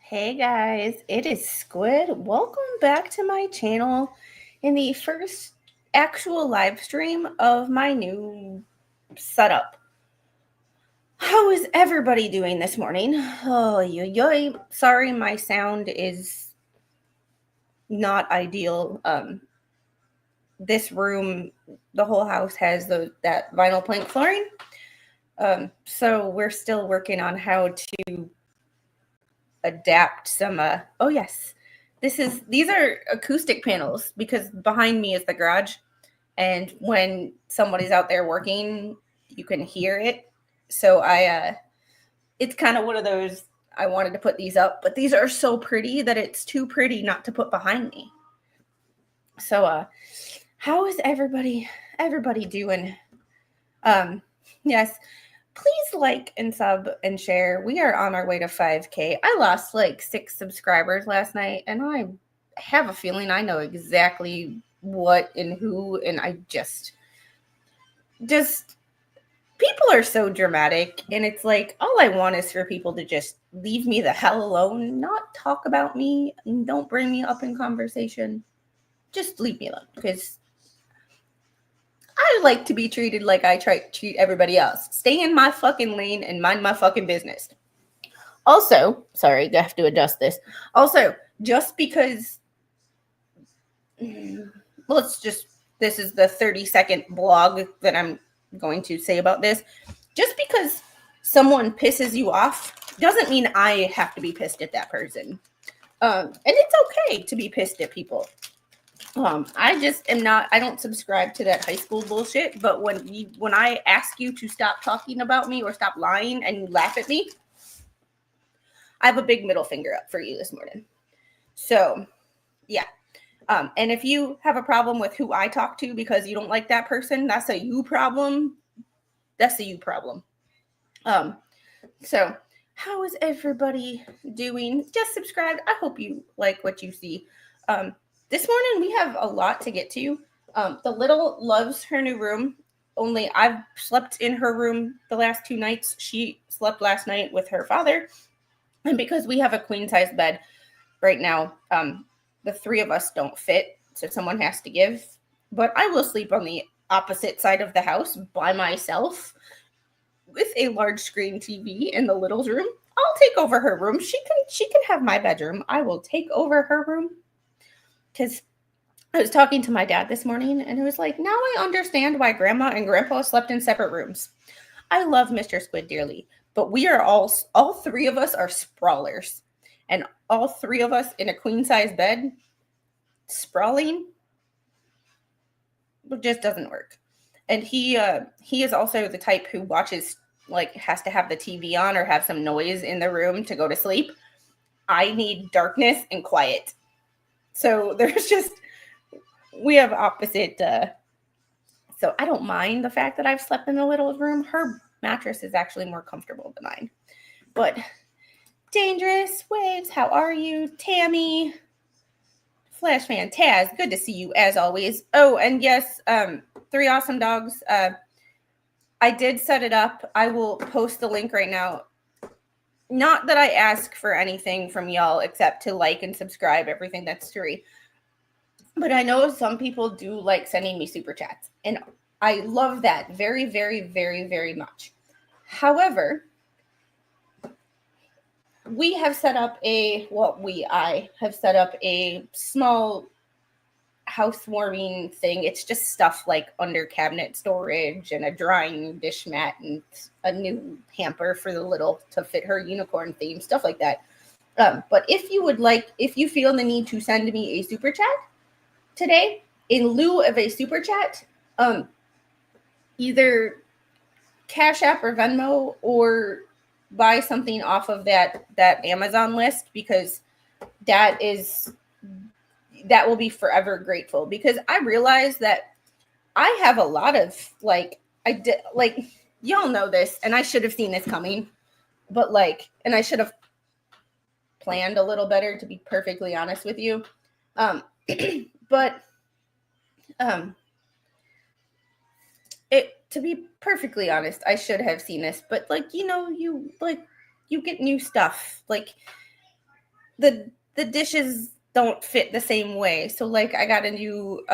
Hey guys, it is Squid. Welcome back to my channel in the first actual live stream of my new setup. How is everybody doing this morning? Oh, sorry, my sound is not ideal. This room, the whole house has that vinyl plank flooring. So we're still working on how to adapt some oh yes, these are acoustic panels because behind me is the garage, and when somebody's out there working you can hear it. So it's kind of one of those, I wanted to put these up, but these are so pretty that it's too pretty not to put behind me. So how is everybody doing? Yes, please like and sub and share. We are on our way to 5K. I lost like 6 subscribers last night, and I have a feeling I know exactly what and who, and I just people are so dramatic, and it's like all I want is for people to just leave me the hell alone, not talk about me, and don't bring me up in conversation. Just leave me alone, because I like to be treated like I try to treat everybody else. Stay in my fucking lane and mind my fucking business. Also, sorry, I have to adjust this. Also, just because this is the 30-second blog that I'm going to say about this. Just because someone pisses you off doesn't mean I have to be pissed at that person. And it's okay to be pissed at people. I just am not, I don't subscribe to that high school bullshit, but when I ask you to stop talking about me or stop lying and you laugh at me, I have a big middle finger up for you this morning. So, yeah. And if you have a problem with who I talk to because you don't like that person, that's a you problem. That's a you problem. So how is everybody doing? Just subscribe. I hope you like what you see. This morning we have a lot to get to. The little loves her new room. Only I've slept in her room the last 2 nights. She slept last night with her father. And because we have a queen size bed right now, the 3 of us don't fit. So someone has to give. But I will sleep on the opposite side of the house by myself with a large screen TV in the little's room. I'll take over her room. She can have my bedroom. I will take over her room. Because I was talking to my dad this morning, and it was like, now I understand why Grandma and Grandpa slept in separate rooms. I love Mr. Squid dearly, but we are all 3 of us are sprawlers, and all 3 of us in a queen size bed sprawling just doesn't work. And he is also the type who watches, like, has to have the TV on or have some noise in the room to go to sleep. I need darkness and quiet. So there's just, we have opposite. So I don't mind the fact that I've slept in the little room. Her mattress is actually more comfortable than mine. But Dangerous Waves, how are you? Tammy, Flashman, Taz, good to see you as always. Oh, and yes, 3 awesome dogs. I did set it up. I will post the link right now. Not that I ask for anything from y'all except to like and subscribe, everything that's free. But I know some people do like sending me super chats, and I love that very, very, very, very much. However, I have set up a small housewarming thing. It's just stuff like under cabinet storage and a drying dish mat and a new hamper for the little to fit her unicorn theme, stuff like that. But if you feel the need to send me a super chat today, in lieu of a super chat, either Cash App or Venmo, or buy something off of that Amazon list, because that will be forever grateful. Because I realize that I have a lot of y'all know this, and I should have seen this coming, but and I should have planned a little better, to be perfectly honest with you. But to be perfectly honest, I should have seen this, but you get new stuff. the dishes don't fit the same way. So like I got a new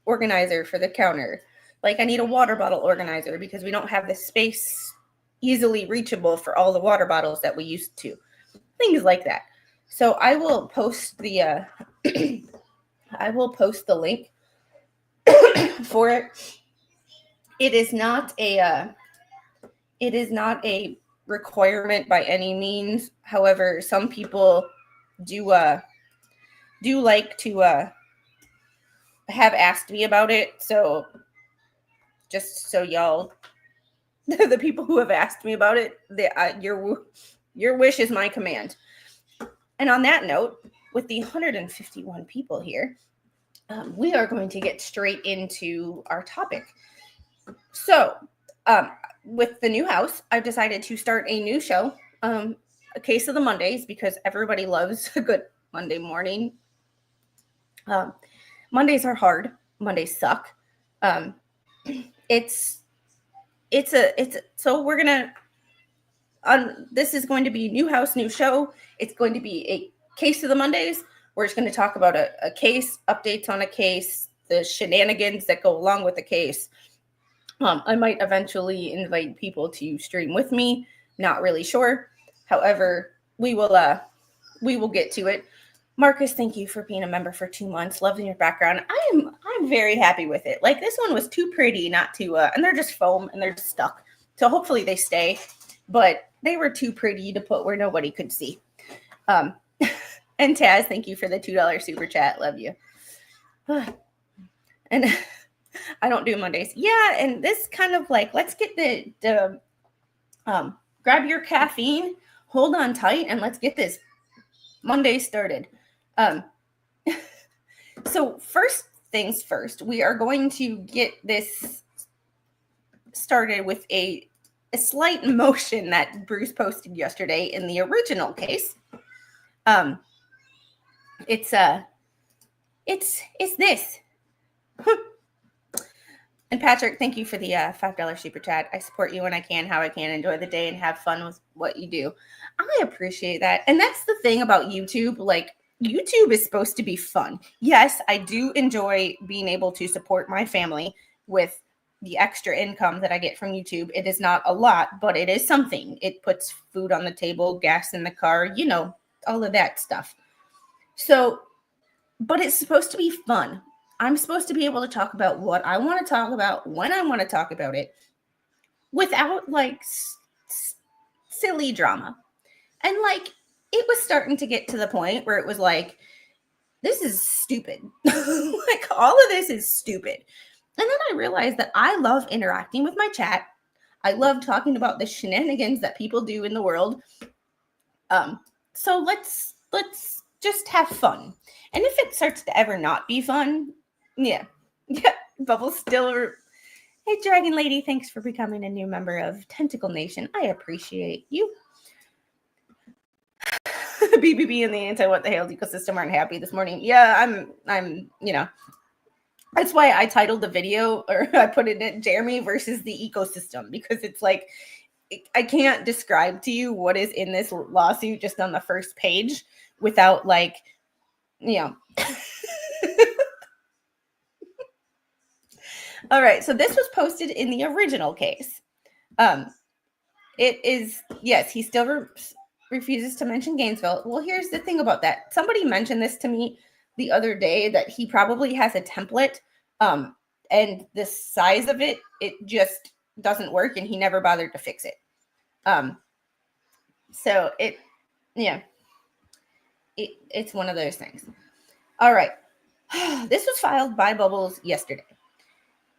organizer for the counter. Like I need a water bottle organizer because we don't have the space easily reachable for all the water bottles that we used to. Things like that. So I will post the I will post the link for it. It is not a requirement by any means. However, some people do like to have asked me about it. So just so y'all, the people who have asked me about it, your wish is my command. And on that note, with the 151 people here, we are going to get straight into our topic. So, with the new house, I've decided to start a new show, a case of the Mondays, because everybody loves a good Monday morning. Mondays are hard. Mondays suck. So we're gonna. This is going to be new house, new show. It's going to be a case of the Mondays. We're just going to talk about a case, updates on a case, the shenanigans that go along with the case. I might eventually invite people to stream with me. Not really sure. However, we will get to it. Marcus, thank you for being a member for 2 months. Loving your background. I'm very happy with it. Like this one was too pretty not to, and they're just foam and they're just stuck. So hopefully they stay, but they were too pretty to put where nobody could see. And Taz, thank you for the $2 super chat. Love you. And I don't do Mondays. Yeah, and this kind of like, let's get the grab your caffeine, hold on tight, and let's get this Monday started. So first things first, we are going to get this started with a slight motion that Bruce posted yesterday in the original case. It's this. And Patrick, thank you for the $5 super chat. I support you when I can, how I can, enjoy the day and have fun with what you do. I appreciate that. And that's the thing about YouTube. Like, YouTube is supposed to be fun. Yes, I do enjoy being able to support my family with the extra income that I get from YouTube. It is not a lot, but it is something. It puts food on the table, gas in the car, you know, all of that stuff. So, but it's supposed to be fun. I'm supposed to be able to talk about what I want to talk about when I want to talk about it without like silly drama. And like, it was starting to get to the point where it was like, this is stupid. Like all of this is stupid. And then I realized that I love interacting with my chat. I love talking about the shenanigans that people do in the world. So let's just have fun. And if it starts to ever not be fun, yeah, Bubbles still. Hey, Dragon Lady, thanks for becoming a new member of Tentacle Nation. I appreciate you. BBB and the anti-what the Hales ecosystem aren't happy this morning. Yeah, I'm, you know. That's why I titled the video, or I put it in Jeremy versus the ecosystem, because it's like, I can't describe to you what is in this lawsuit just on the first page without like, you know. All right, so this was posted in the original case. It is, yes, he still refuses to mention Gainesville. Well, here's the thing about that. Somebody mentioned this to me the other day, that he probably has a template, and the size of it just doesn't work, and he never bothered to fix it. So it's one of those things. All right. This was filed by Bubbles yesterday.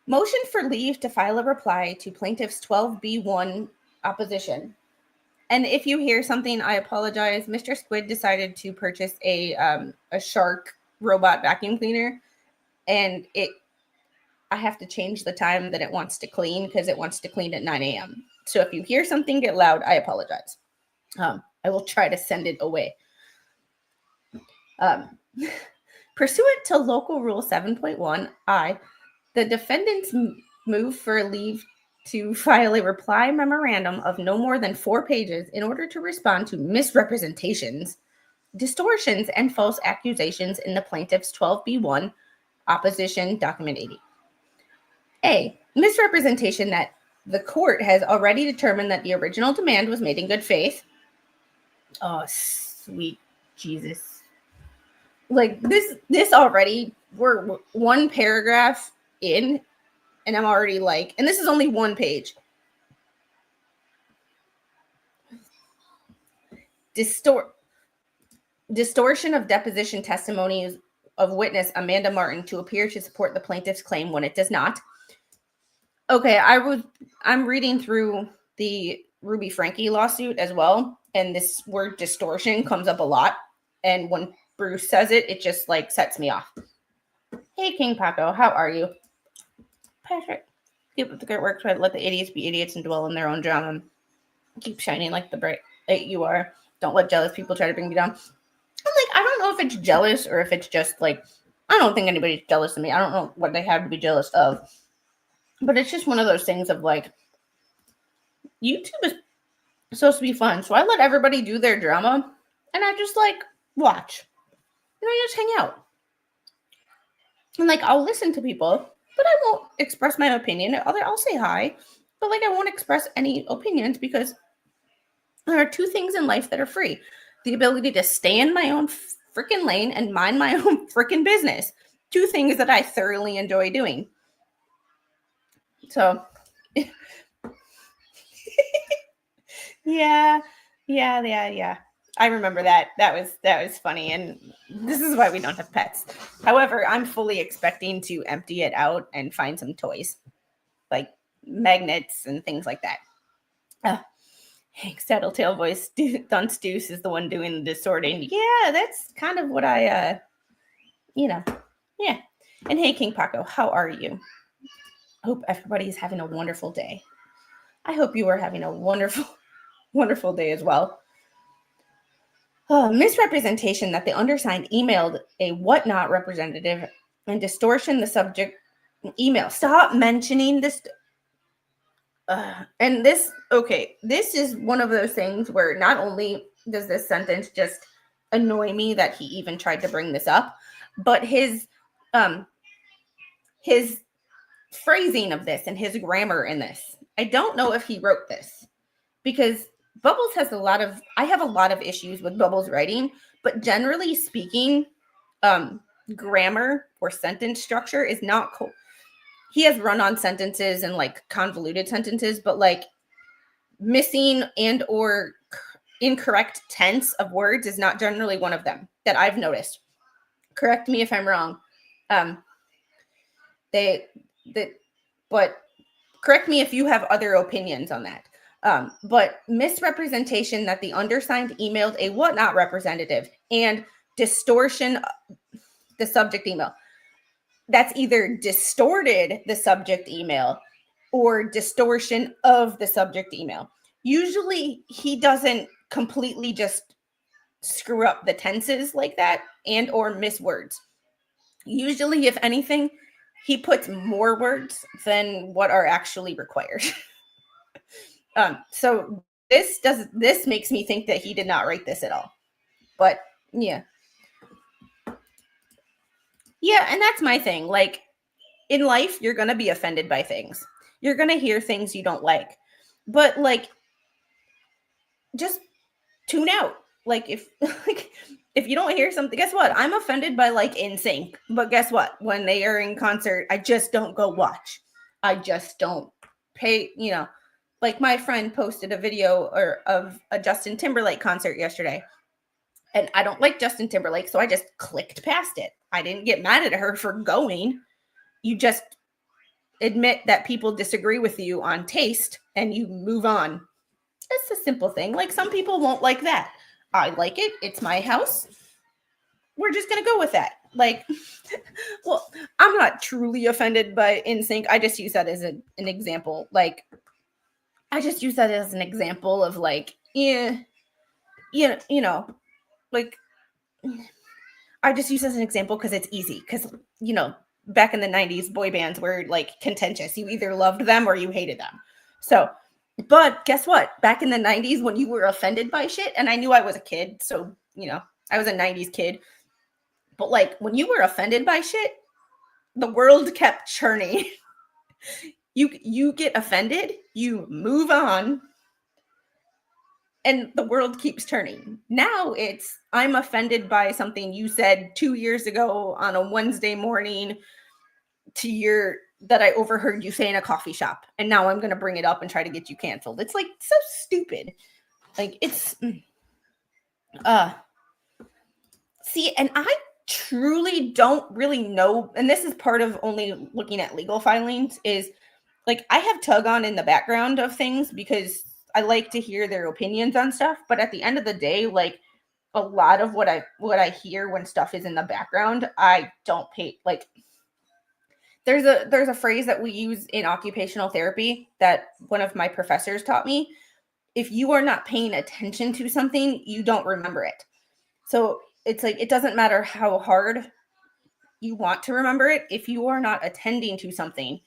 Motion for leave to file a reply to plaintiff's 12B1 opposition. And if you hear something, I apologize. Mr. Squid decided to purchase a Shark robot vacuum cleaner, and I have to change the time that it wants to clean because it wants to clean at 9 a.m. So if you hear something get loud, I apologize. I will try to send it away. Pursuant to Local Rule 7.1, the defendant's move for leave to file a reply memorandum of no more than 4 pages in order to respond to misrepresentations, distortions, and false accusations in the plaintiff's 12B1 opposition document 80. A. Misrepresentation that the court has already determined that the original demand was made in good faith. Oh, sweet Jesus. Like this already, we're 1 paragraph in, and I'm already like, and this is only 1 page. Distortion of deposition testimonies of witness Amanda Martin to appear to support the plaintiff's claim when it does not. Okay, I'm reading through the Ruby Franke lawsuit as well, and this word distortion comes up a lot. And when Bruce says it, it just like sets me off. Hey, King Paco, how are you? Patrick, keep up the great work. Try to let the idiots be idiots and dwell in their own drama. Keep shining like the bright light you are. Don't let jealous people try to bring you down. I'm like, I don't know if it's jealous or if it's just like, I don't think anybody's jealous of me. I don't know what they have to be jealous of. But it's just one of those things of like, YouTube is supposed to be fun. So I let everybody do their drama and I just like watch. And I just hang out. And like, I'll listen to people, but I won't express my opinion. I'll say hi, but like, I won't express any opinions because there are 2 things in life that are free. The ability to stay in my own freaking lane and mind my own freaking business. 2 things that I thoroughly enjoy doing. So, yeah. I remember that. That was funny. And this is why we don't have pets. However, I'm fully expecting to empty it out and find some toys, like magnets and things like that. Hank's tattletale voice, Dunce Deuce is the one doing the distorting. Yeah, that's kind of what I, yeah. And hey, King Paco, how are you? Hope everybody is having a wonderful day. I hope you are having a wonderful, wonderful day as well. Misrepresentation that the undersigned emailed a whatnot representative and distortion the subject email. Stop mentioning this. And this is one of those things where not only does this sentence just annoy me that he even tried to bring this up, but his phrasing of this and his grammar in this. I don't know if he wrote this because Bubbles has I have a lot of issues with Bubbles writing, but generally speaking, grammar or sentence structure is not cool. He has run-on sentences and like convoluted sentences, but like missing and or incorrect tense of words is not generally one of them that I've noticed. Correct me if I'm wrong. But correct me if you have other opinions on that. But misrepresentation that the undersigned emailed a whatnot representative and distortion the subject email. That's either distorted the subject email or distortion of the subject email. Usually he doesn't completely just screw up the tenses like that and or miss words. Usually, if anything, he puts more words than what are actually required. So this makes me think that he did not write this at all. But yeah. Yeah, and that's my thing. Like, in life, you're going to be offended by things. You're going to hear things you don't like. But, like, just tune out. Like, if you don't hear something, guess what? I'm offended by, like, NSYNC. But guess what? When they are in concert, I just don't go watch. I just don't pay, Like, my friend posted a video of a Justin Timberlake concert yesterday. And I don't like Justin Timberlake, so I just clicked past it. I didn't get mad at her for going. You just admit that people disagree with you on taste and you move on. It's a simple thing. Like, some people won't like that. I like it. It's my house. We're just going to go with that. Like, well, I'm not truly offended by NSYNC. I just use that as an example. Like, I just use that as an example of like, like, I just use as an example because it's easy. Because, back in the 90s, boy bands were like contentious. You either loved them or you hated them. So, but guess what? Back in the 90s when you were offended by shit, and I knew I was a kid, so, I was a 90s kid. But like when you were offended by shit, the world kept churning. You get offended, you move on, and the world keeps turning. Now it's I'm offended by something you said 2 years ago on a Wednesday morning that I overheard you say in a coffee shop, and now I'm going to bring it up and try to get you canceled. It's like so stupid. Like it's see, and I truly don't really know, and this is part of only looking at legal filings, is like I have tug on in the background of things because I like to hear their opinions on stuff, but at the end of the day, like a lot of what I hear when stuff is in the background, I don't pay like there's a phrase that we use in occupational therapy that one of my professors taught me. If you are not paying attention to something, you don't remember it. So it's like it doesn't matter how hard you want to remember it. If you are not attending to something,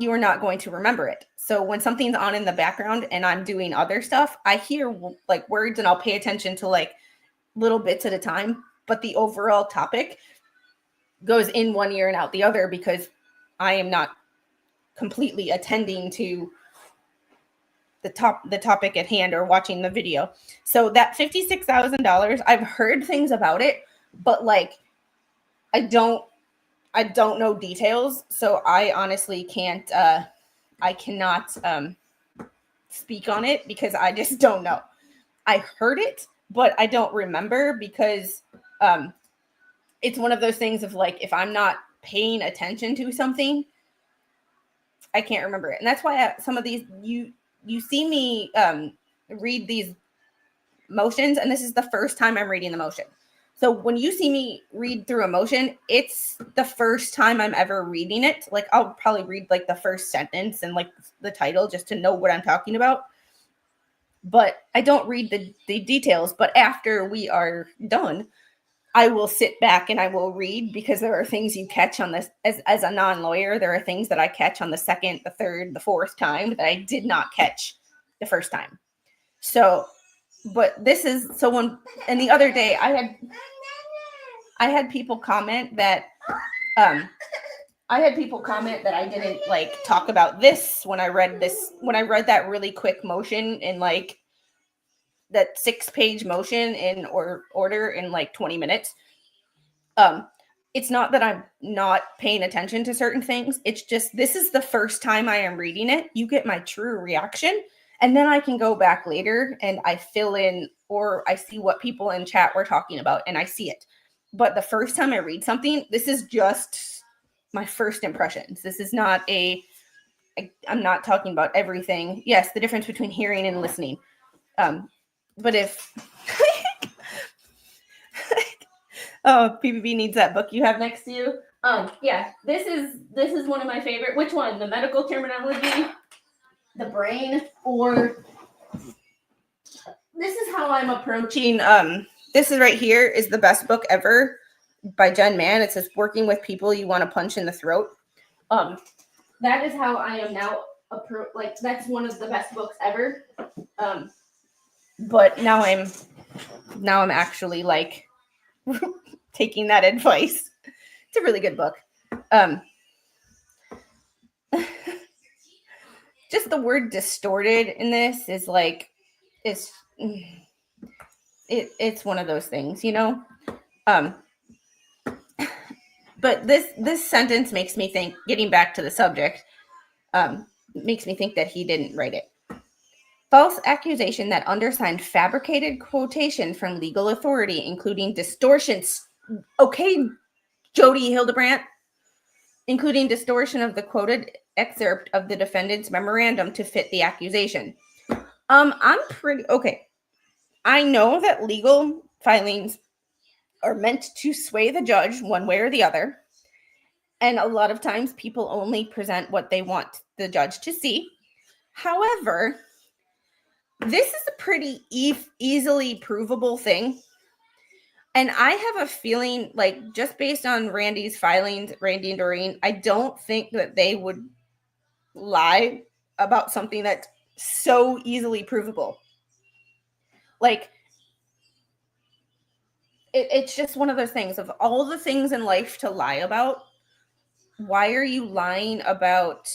you are not going to remember it. So when something's on in the background and I'm doing other stuff, I hear like words and I'll pay attention to like little bits at a time. But the overall topic goes in one ear and out the other because I am not completely attending to the topic at hand or watching the video. So that $56,000, I've heard things about it, but like I don't know details, so I honestly can't I cannot speak on it because I just don't know. I heard it, but I don't remember because it's one of those things of like if I'm not paying attention to something, I can't remember it. And that's why some of these you see me read these motions, and this is the first time I'm reading the motion. So when you see me read through a motion, it's the first time I'm ever reading it. Like I'll probably read like the first sentence and like the title just to know what I'm talking about. But I don't read the details. But after we are done, I will sit back and I will read because there are things you catch on this as a non-lawyer. There are things that I catch on the second, the third, the fourth time that I did not catch the first time. So, but this is so when, and the other day I had people comment that I didn't like talk about this when I read that really quick motion in like that 6-page motion in order in like 20 minutes. It's not that I'm not paying attention to certain things. It's just this is the first time I am reading it. You get my true reaction, and then I can go back later and I fill in or I see what people in chat were talking about and I see it. But the first time I read something, this is just my first impressions. This is not I'm not talking about everything. Yes, the difference between hearing and listening. But if oh, PBB needs that book you have next to you. Yeah, this is one of my favorite. Which one? The medical terminology, the brain, or this is how I'm approaching. This is right here is the best book ever by Jen Mann. It says working with people you want to punch in the throat. That is how I am now like that's one of the best books ever. But now I'm actually like taking that advice. It's a really good book. Just the word distorted in this is like it's one of those things, you know. But this sentence makes me think, getting back to the subject, makes me think that he didn't write it. False accusation that undersigned fabricated quotation from legal authority, including distortions. Okay, Jody Hildebrandt, including distortion of the quoted excerpt of the defendant's memorandum to fit the accusation. I'm pretty okay. I know that legal filings are meant to sway the judge one way or the other. And a lot of times people only present what they want the judge to see. However, this is a pretty easily provable thing. And I have a feeling like just based on Randy's filings, Randy and Doreen, I don't think that they would lie about something that's so easily provable. Like, it's just one of those things. Of all the things in life to lie about, why are you lying about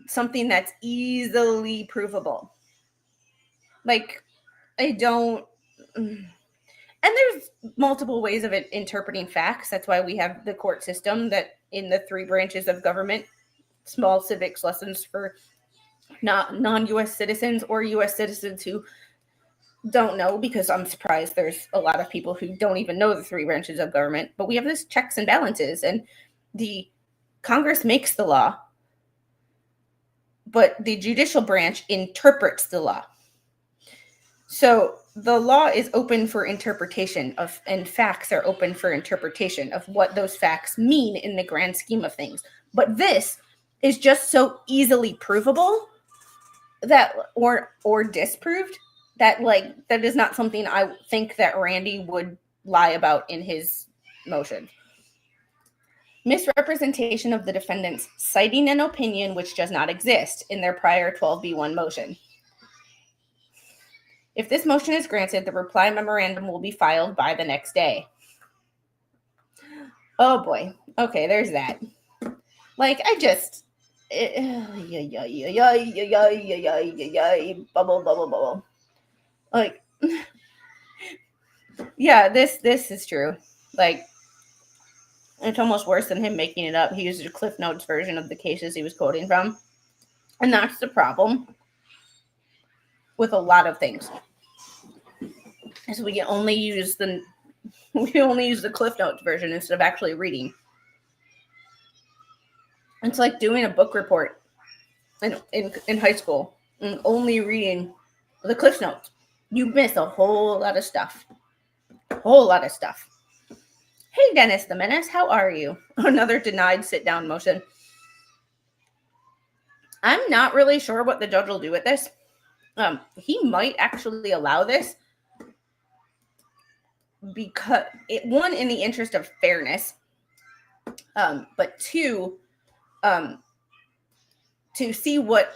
something that's easily provable? Like, I don't. And there's multiple ways of interpreting facts. That's why we have the court system, that in the 3 branches of government, small civics lessons for non-U.S. citizens or U.S. citizens who don't know, because I'm surprised there's a lot of people who don't even know the 3 branches of government. But we have this checks and balances, and the Congress makes the law, but the judicial branch interprets the law. So the law is open for interpretation and facts are open for interpretation of what those facts mean in the grand scheme of things. But this is just so easily provable that, or disproved, that that is not something I think that Randy would lie about in his motion. Misrepresentation of the defendants citing an opinion which does not exist in their prior 12b1 motion. If this motion is granted, the reply memorandum will be filed by the next day. Oh boy. Okay, there's that. Like, I just... bubble. Like, yeah, this is true. Like, it's almost worse than him making it up. He used a Cliff Notes version of the cases he was quoting from. And that's the problem with a lot of things. Is we only use the Cliff Notes version instead of actually reading. It's like doing a book report in high school and only reading the Cliff Notes. You miss a whole lot of stuff. Hey, Dennis the Menace, how are you? Another denied sit-down motion. I'm not really sure what the judge will do with this. He might actually allow this because, one, in the interest of fairness, but 2, to see what,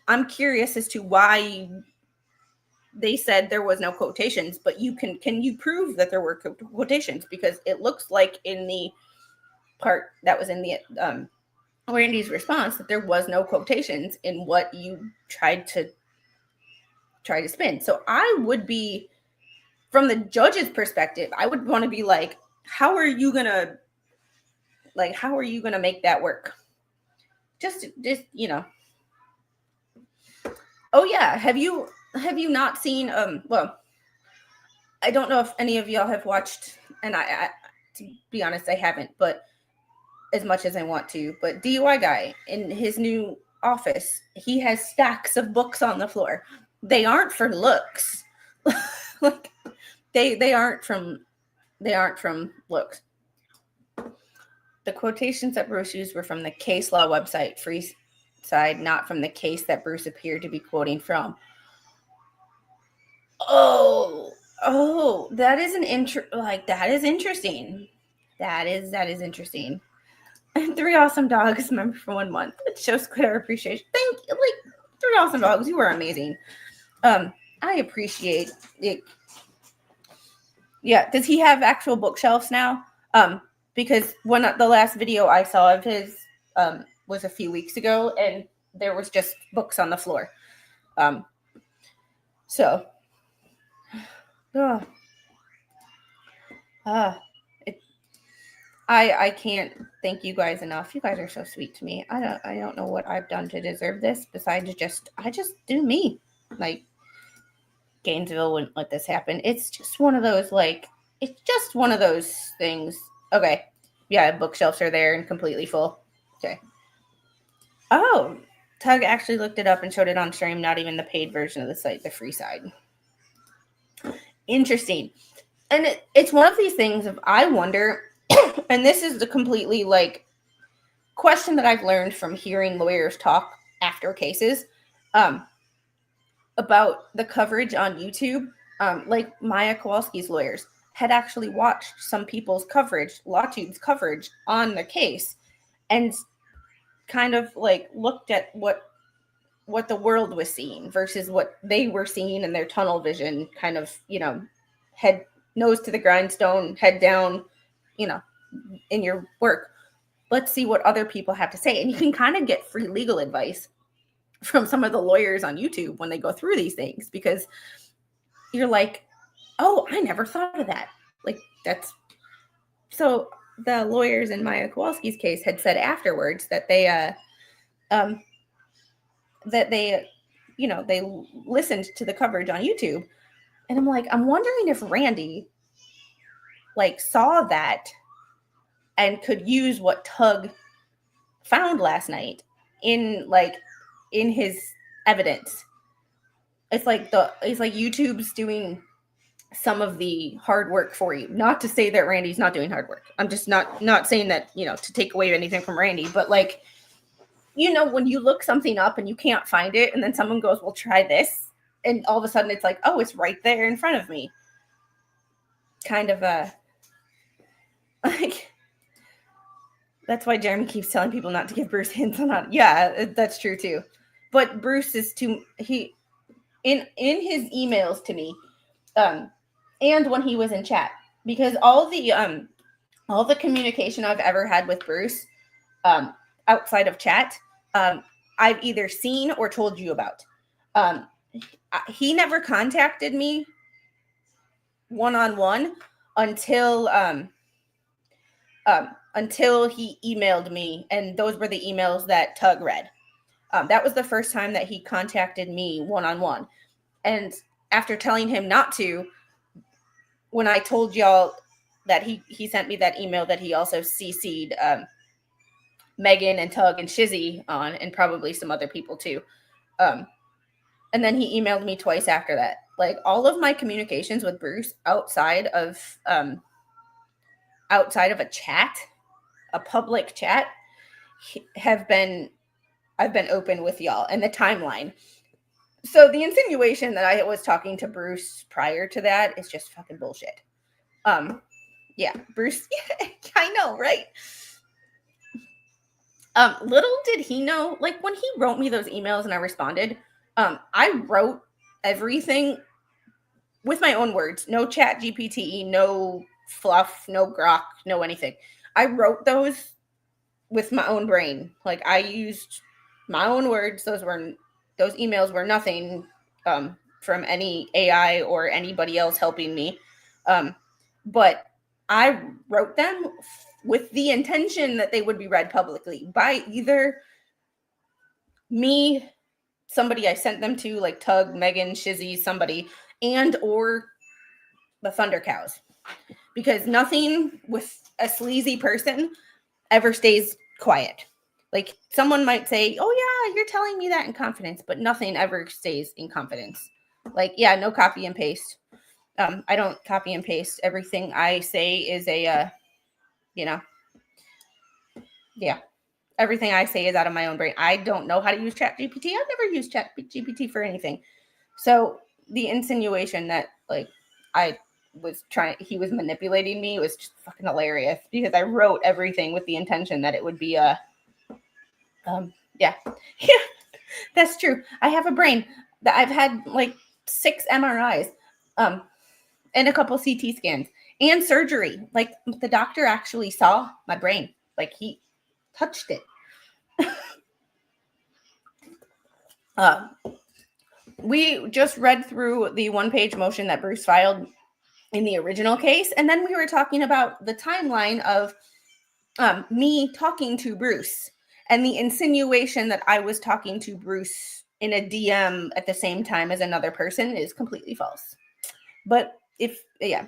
I'm curious as to why they said there was no quotations, but can you prove that there were quotations? Because it looks like in the part that was in the Randy's response that there was no quotations in what you tried to spin. So I would be, from the judge's perspective, I would want to be like, how are you gonna make that work? Just Oh yeah, have you not seen well, I don't know if any of y'all have watched, and I to be honest, I haven't, but as much as I want to, but DUI guy in his new office, he has stacks of books on the floor. They aren't for looks. Like, they aren't from looks. The quotations that Bruce used were from the case law website, Free Side, not from the case that Bruce appeared to be quoting from. Oh, that is that is interesting. That is interesting. 3 awesome dogs, member for 1 month. It shows clear appreciation. Thank you. 3 awesome dogs. You are amazing. I appreciate it. Yeah. Does he have actual bookshelves now? Because the last video I saw of his was a few weeks ago, and there was just books on the floor. So. I can't thank you guys enough. You guys are so sweet to me. I don't know what I've done to deserve this besides I just do me. Like, Gainesville wouldn't let this happen. It's just one of those things. Okay. Yeah, bookshelves are there and completely full. Okay. Oh, Tug actually looked it up and showed it on stream, not even the paid version of the site, the free side. Interesting. And it's one of these things of, I wonder, and this is the completely question that I've learned from hearing lawyers talk after cases, about the coverage on YouTube. Like Maya Kowalski's lawyers had actually watched some people's coverage, LawTube's coverage on the case, and kind of like looked at what the world was seeing versus what they were seeing in their tunnel vision, kind of, head nose to the grindstone, head down, in your work. Let's see what other people have to say. And you can kind of get free legal advice from some of the lawyers on YouTube when they go through these things, because you're like, oh, I never thought of that. Like, that's so the lawyers in Maya Kowalski's case had said afterwards that they they listened to the coverage on YouTube. And I'm like, I'm wondering if Randy like saw that and could use what Tug found last night in his evidence. It's like YouTube's doing some of the hard work for you. Not to say that Randy's not doing hard work. I'm just not saying that, to take away anything from Randy, but like, when you look something up and you can't find it, and then someone goes, well, try this. And all of a sudden it's like, oh, it's right there in front of me. Kind of like, that's why Jeremy keeps telling people not to give Bruce hints on that. Yeah, that's true too. But Bruce is in his emails to me, and when he was in chat, because all the communication I've ever had with Bruce, outside of chat, I've either seen or told you about. He never contacted me one-on-one until he emailed me, and those were the emails that Tug read. That was the first time that he contacted me one-on-one. And after telling him not to, when I told y'all that he sent me that email that he also CC'd Megan and Tug and Shizzy on, and probably some other people too. And then he emailed me twice after that. Like, all of my communications with Bruce outside of a chat, a public chat, I've been open with y'all, and the timeline. So the insinuation that I was talking to Bruce prior to that is just fucking bullshit. Yeah, Bruce, yeah, I know, right? Little did he know, like, when he wrote me those emails and I responded, I wrote everything with my own words. No chat GPT, no fluff, no grok, no anything. I wrote those with my own brain. Like, I used my own words. Those emails were nothing from any AI or anybody else helping me. But I wrote them with the intention that they would be read publicly by either me, somebody I sent them to, like Tug, Megan, Shizzy, somebody, and or the Thunder Cows. Because nothing with a sleazy person ever stays quiet. Like, someone might say, oh yeah, you're telling me that in confidence, but nothing ever stays in confidence. Like, yeah, no copy and paste. I don't copy and paste. Everything I say is everything I say is out of my own brain. I don't know how to use ChatGPT. I've never used ChatGPT for anything. So the insinuation that, like, he was manipulating me was just fucking hilarious, because I wrote everything with the intention that it would be yeah, that's true. I have a brain that I've had like 6 MRIs, and a couple CT scans and surgery. Like, the doctor actually saw my brain. Like, he touched it. We just read through the 1-page motion that Bruce filed in the original case. And then we were talking about the timeline of me talking to Bruce, and the insinuation that I was talking to Bruce in a DM at the same time as another person is completely false. But the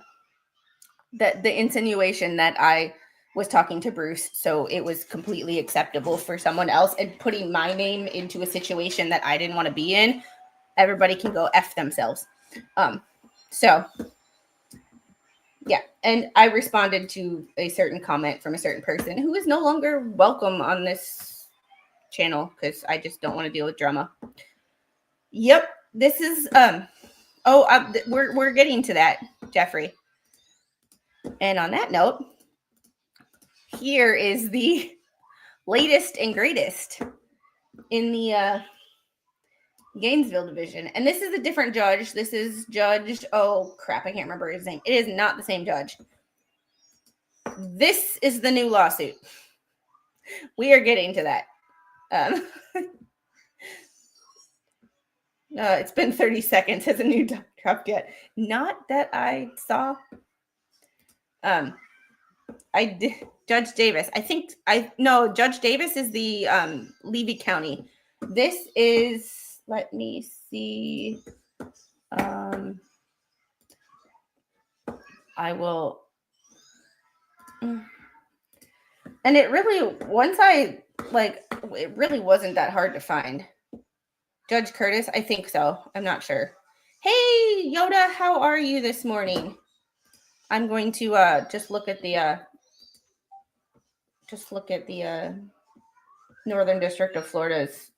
insinuation that I was talking to Bruce, so it was completely acceptable for someone else, and putting my name into a situation that I didn't want to be in, everybody can go F themselves. So yeah, and I responded to a certain comment from a certain person who is no longer welcome on this channel, because I just don't want to deal with drama. Yep, this is we're getting to that, Jeffrey. And on that note, here is the latest and greatest in the Gainesville division. And this is a different judge. This is Judge, oh crap, I can't remember his name. It is not the same judge. This is the new lawsuit. We are getting to that. It's been 30 seconds. Has a new doc dropped yet? Not that I saw. I did. Judge Davis. Judge Davis is the Levy County. This is, let me see. I will. And it really, it really wasn't that hard to find. Judge Curtis, I think so. I'm not sure. Hey, Yoda, how are you this morning? I'm going to just look at the Northern District of Florida's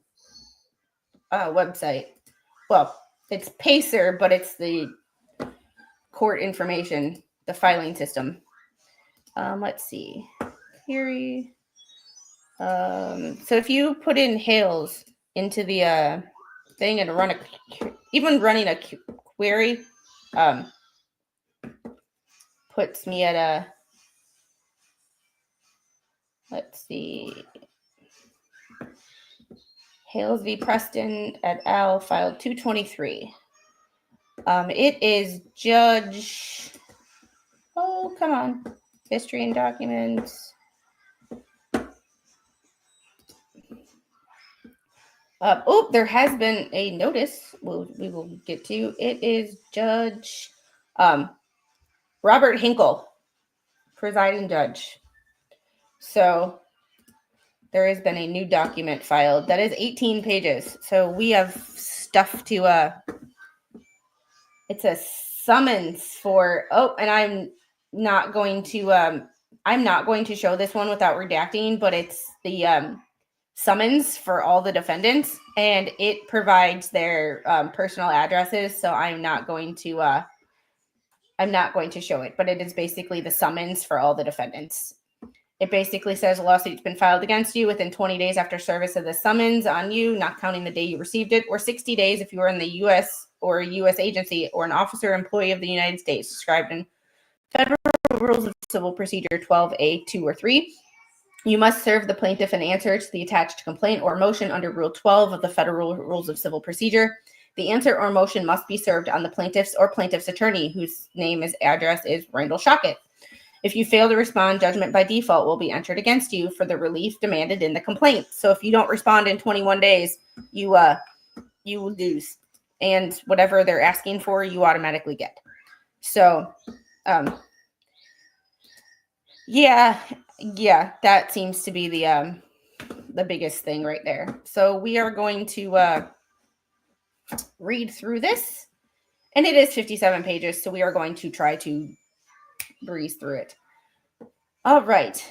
website. Well, it's Pacer, but it's the court information, the filing system. Let's see. Query. So if you put in Hales into the thing and running a query, puts me at let's see. Hales v. Preston et al. Filed 223. It is Judge. Oh, come on. History and documents. There has been a notice we will get to. It is Judge Robert Hinkle, presiding judge. So there has been a new document filed that is 18 pages. So we have stuff to it's a summons for and I'm not going to show this one without redacting, but it's the summons for all the defendants, and it provides their personal addresses. So I'm not going to show it, but it is basically the summons for all the defendants. It basically says a lawsuit's been filed against you within 20 days after service of the summons on you, not counting the day you received it, or 60 days if you are in the U.S. or a U.S. agency or an officer or employee of the United States described in Federal Rules of Civil Procedure 12A 2 or 3. You must serve the plaintiff an answer to the attached complaint or motion under Rule 12 of the Federal Rules of Civil Procedure. The answer or motion must be served on the plaintiff's or plaintiff's attorney, whose address is Randall Shockett. If you fail to respond, judgment by default will be entered against you for the relief demanded in the complaint. So if you don't respond in 21 days, you will lose, and whatever they're asking for, you automatically get. So, yeah, that seems to be the biggest thing right there. So we are going to read through this, and it is 57 pages. So we are going to try to breeze through it. All right.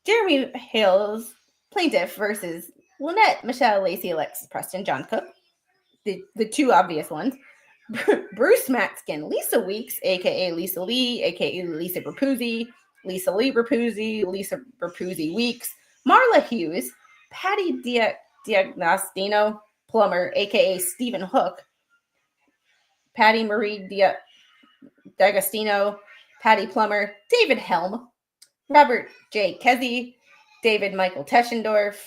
Jeremy Hales, plaintiff, versus Lynette, Michelle, Lacey, Alexis, Preston, John Cook. The two obvious ones. Bruce Matskin, Lisa Weeks, a.k.a. Lisa Lee, a.k.a. Lisa Rapuzzi, Lisa Lee Rapuzzi, Lisa Rapuzzi Weeks, Marla Hughes, Patty Diagostino Plummer, a.k.a. Stephen Hook, Patty Marie D'Agostino, Patty Plummer, David Helm, Robert J. Kesey, David Michael Teschendorf,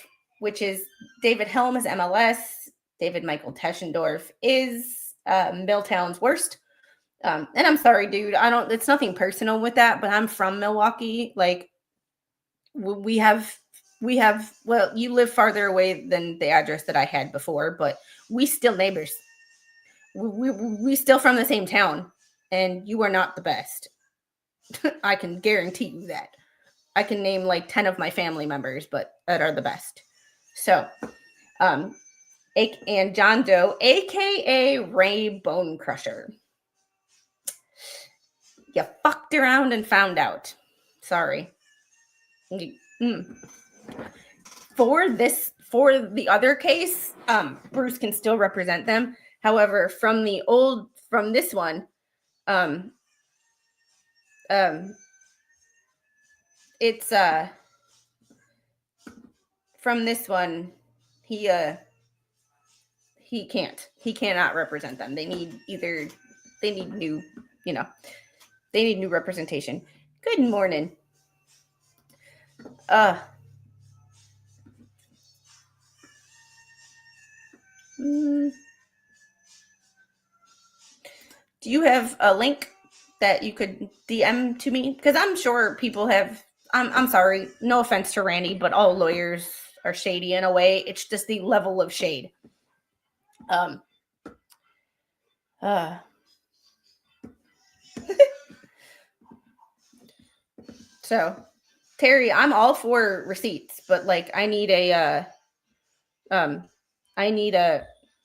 which is David Helm is MLS, David Michael Teschendorf is Milltown's worst. And I'm sorry, dude. It's nothing personal with that, but I'm from Milwaukee. Like, we have, well, you live farther away than the address that I had before, but we still neighbors. We still from the same town, and you are not the best. I can guarantee you that. I can name like 10 of my family members, but that are the best. So, and John Doe, a.k.a. Ray Bone Crusher. You fucked around and found out. Sorry. For the other case, Bruce can still represent them. However, from this one, it's from this one, he cannot represent them. They need new, they need new representation. Good morning. Do you have a link that you could DM to me? Because I'm sure people have. I'm sorry, no offense to Randy, but all lawyers are shady in a way. It's just the level of shade. So, Terry, I'm all for receipts, but like I need a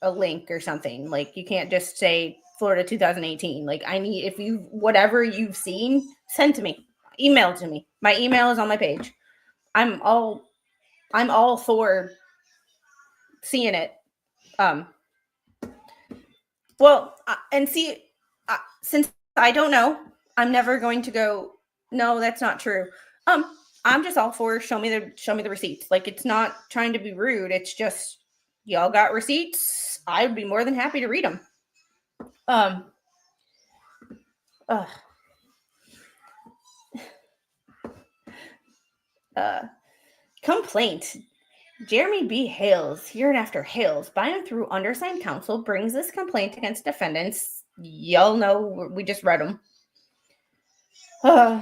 link or something. Like you can't just say Florida 2018. Like I need, if you, whatever you've seen, send to me, email to me. My email is on my page. I'm all for seeing it. Well, and see, since I don't know, I'm never going to go, no, that's not true. I'm just all for show me the receipts. Like it's not trying to be rude. It's just y'all got receipts. I would be more than happy to read them. Complaint. Jeremy B. Hales, hereinafter Hales, by and through undersigned counsel, brings this complaint against defendants. Y'all know, we just read them.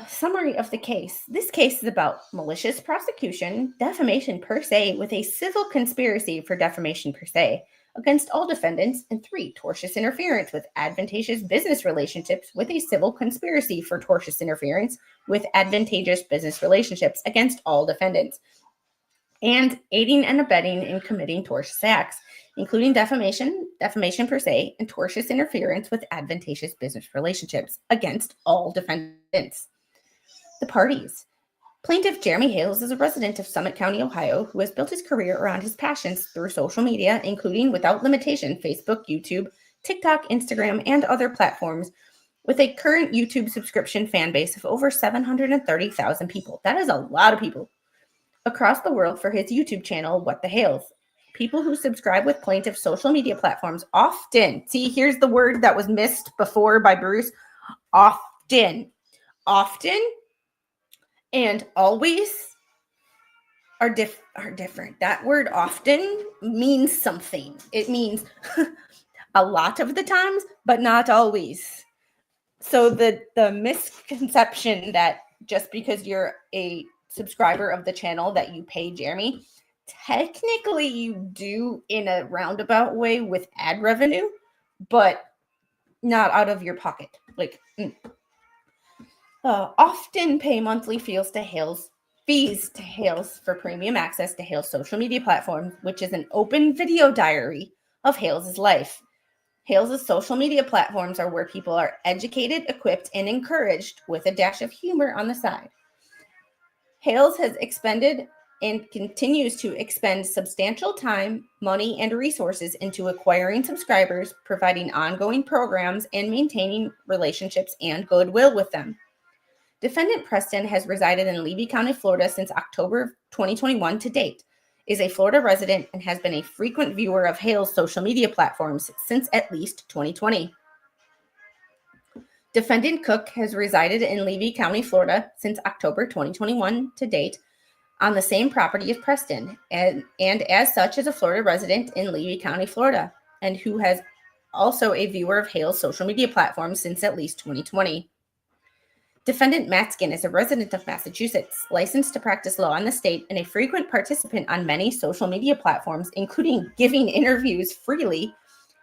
Summary of the case. This case is about malicious prosecution, defamation per se, with a civil conspiracy for defamation per se against all defendants, and 3, tortious interference with advantageous business relationships with a civil conspiracy for tortious interference with advantageous business relationships against all defendants, and aiding and abetting in committing tortious acts, including defamation per se, and tortious interference with advantageous business relationships against all defendants. The parties. Plaintiff Jeremy Hales is a resident of Summit County, Ohio, who has built his career around his passions through social media, including, without limitation, Facebook, YouTube, TikTok, Instagram, and other platforms, with a current YouTube subscription fan base of over 730,000 people. That is a lot of people across the world for his YouTube channel, What the Hales. People who subscribe with plaintiff's social media platforms often, see, here's the word that was missed before by Bruce, often, and always are different. That word often means something. It means a lot of the times, but not always. So the misconception that just because you're a subscriber of the channel that you pay Jeremy, technically you do in a roundabout way with ad revenue, but not out of your pocket. Like often pay monthly fees to Hales for premium access to Hales social media platform, which is an open video diary of Hales' life. Hales' social media platforms are where people are educated, equipped, and encouraged with a dash of humor on the side. Hales has expended and continues to expend substantial time, money, and resources into acquiring subscribers, providing ongoing programs, and maintaining relationships and goodwill with them. Defendant Preston has resided in Levy County, Florida since October 2021 to date, is a Florida resident, and has been a frequent viewer of Hales' social media platforms since at least 2020. Defendant Cook has resided in Levy County, Florida since October 2021 to date on the same property as Preston, and as such is a Florida resident in Levy County, Florida, and who has also a viewer of Hales' social media platforms since at least 2020. Defendant Matskin is a resident of Massachusetts, licensed to practice law in the state, and a frequent participant on many social media platforms, including giving interviews freely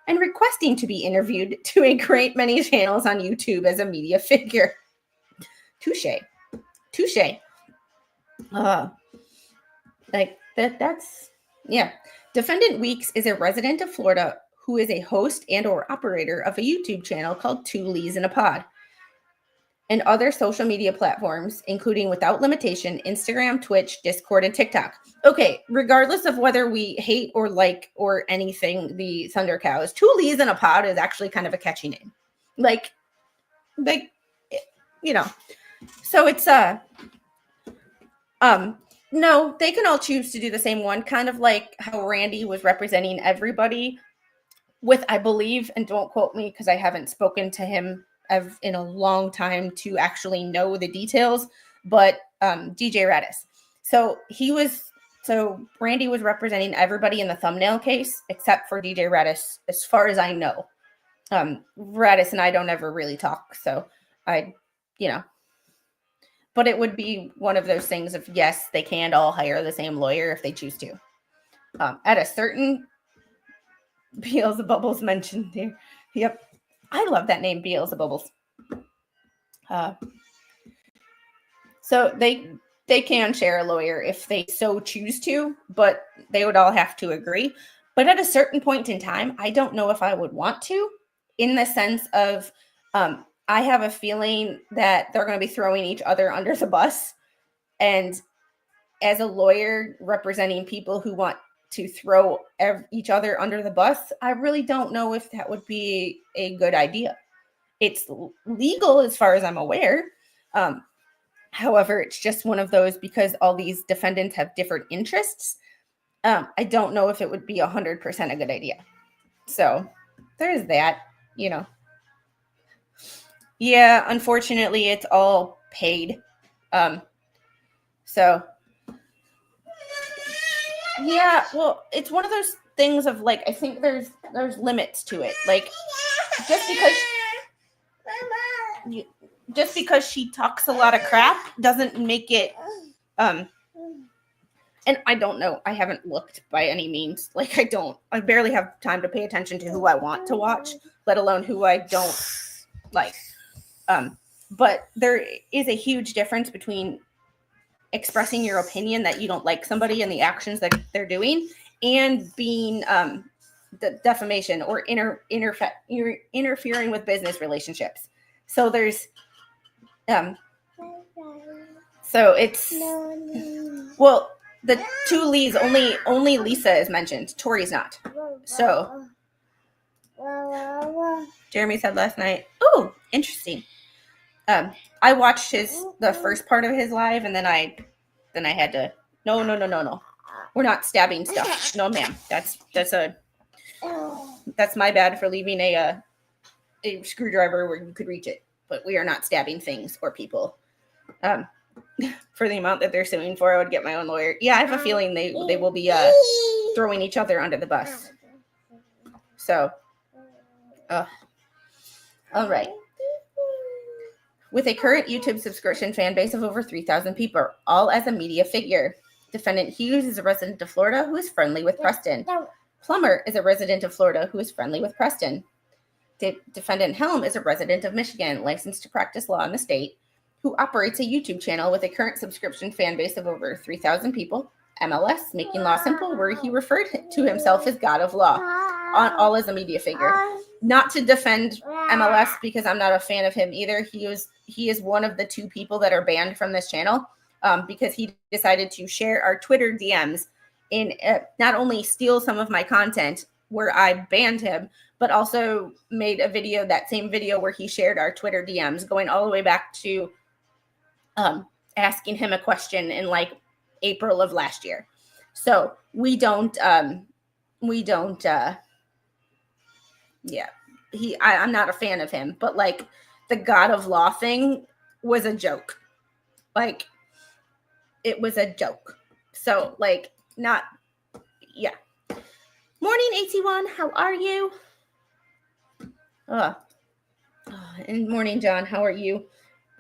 and requesting to be interviewed to a great many channels on YouTube as a media figure. Touche. Defendant Weeks is a resident of Florida who is a host and or operator of a YouTube channel called Two Lees in a Pod, and other social media platforms, including without limitation, Instagram, Twitch, Discord, and TikTok. Okay, regardless of whether we hate or like or anything the Thunder Cows, Two Lees in a Pod is actually kind of a catchy name. Like, you know. So it's No, they can all choose to do the same one, kind of like how Randy was representing everybody with, I believe, and don't quote me because I haven't spoken to him in a long time to actually know the details, but DJ Radis. So Randy was representing everybody in the thumbnail case except for DJ Radis, as far as I know. Radis and I don't ever really talk, so but it would be one of those things of, yes, they can all hire the same lawyer if they choose to. At a certain Beelzebubbles mentioned here. Yep. I love that name, Beelzebubbles. So they can share a lawyer if they so choose to, but they would all have to agree. But at a certain point in time, I don't know if I would want to, in the sense of I have a feeling that they're going to be throwing each other under the bus. And as a lawyer representing people who want to throw each other under the bus, I really don't know if that would be a good idea. It's legal as far as I'm aware. However, it's just one of those, because all these defendants have different interests. I don't know if it would be 100% a good idea. So there's that, Yeah, unfortunately, it's all paid. So yeah, well, it's one of those things of like, I think there's limits to it. Like, just because she talks a lot of crap doesn't make it and I don't know, I haven't looked by any means. Like, I barely have time to pay attention to who I want to watch, let alone who I don't like. But there is a huge difference between expressing your opinion that you don't like somebody and the actions that they're doing, and being the defamation or interfering with business relationships. So there's so it's well, the two leads, only Lisa is mentioned. Tori's not. So Jeremy said last night, oh, interesting. I watched the first part of his live, and then I had to no. We're not stabbing stuff. No, ma'am. That's my bad for leaving a screwdriver where you could reach it. But we are not stabbing things or people. For the amount that they're suing for, I would get my own lawyer. Yeah, I have a feeling they will be throwing each other under the bus. So, all right. With a current YouTube subscription fan base of over 3,000 people, all as a media figure. Defendant Hughes is a resident of Florida who is friendly with Preston. Plummer is a resident of Florida who is friendly with Preston. Defendant Helm is a resident of Michigan, licensed to practice law in the state, who operates a YouTube channel with a current subscription fan base of over 3,000 people. MLS, Making Law Simple, where he referred to himself as God of Law, all as a media figure. Not to defend MLS, because I'm not a fan of him either. He is one of the two people that are banned from this channel, because he decided to share our Twitter DMs and not only steal some of my content where I banned him, but also made a video, that same video where he shared our Twitter DMs, going all the way back to asking him a question in like April of last year. So I'm not a fan of him, but like the God of Law thing was a joke. Like, it was a joke. So like, yeah. Morning, AT1. How are you? And morning, John. How are you?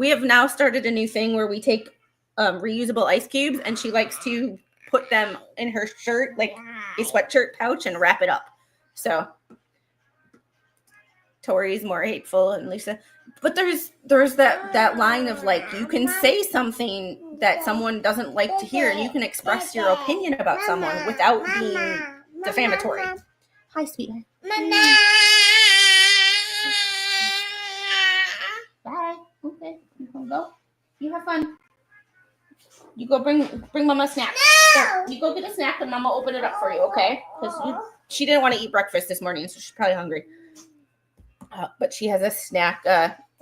We have now started a new thing where we take reusable ice cubes, and she likes to put them in her shirt, like a sweatshirt pouch, and wrap it up. So Tori's more hateful and Lisa. But there's that line of like, you can say something that someone doesn't like to hear, and you can express your opinion about someone without being defamatory. Hi, sweetheart. Bye. Okay, you can go. You have fun. You go bring Mama a snack. No! You go get a snack and Mama open it up for you, okay? Because she didn't want to eat breakfast this morning, so she's probably hungry. But she has a snack.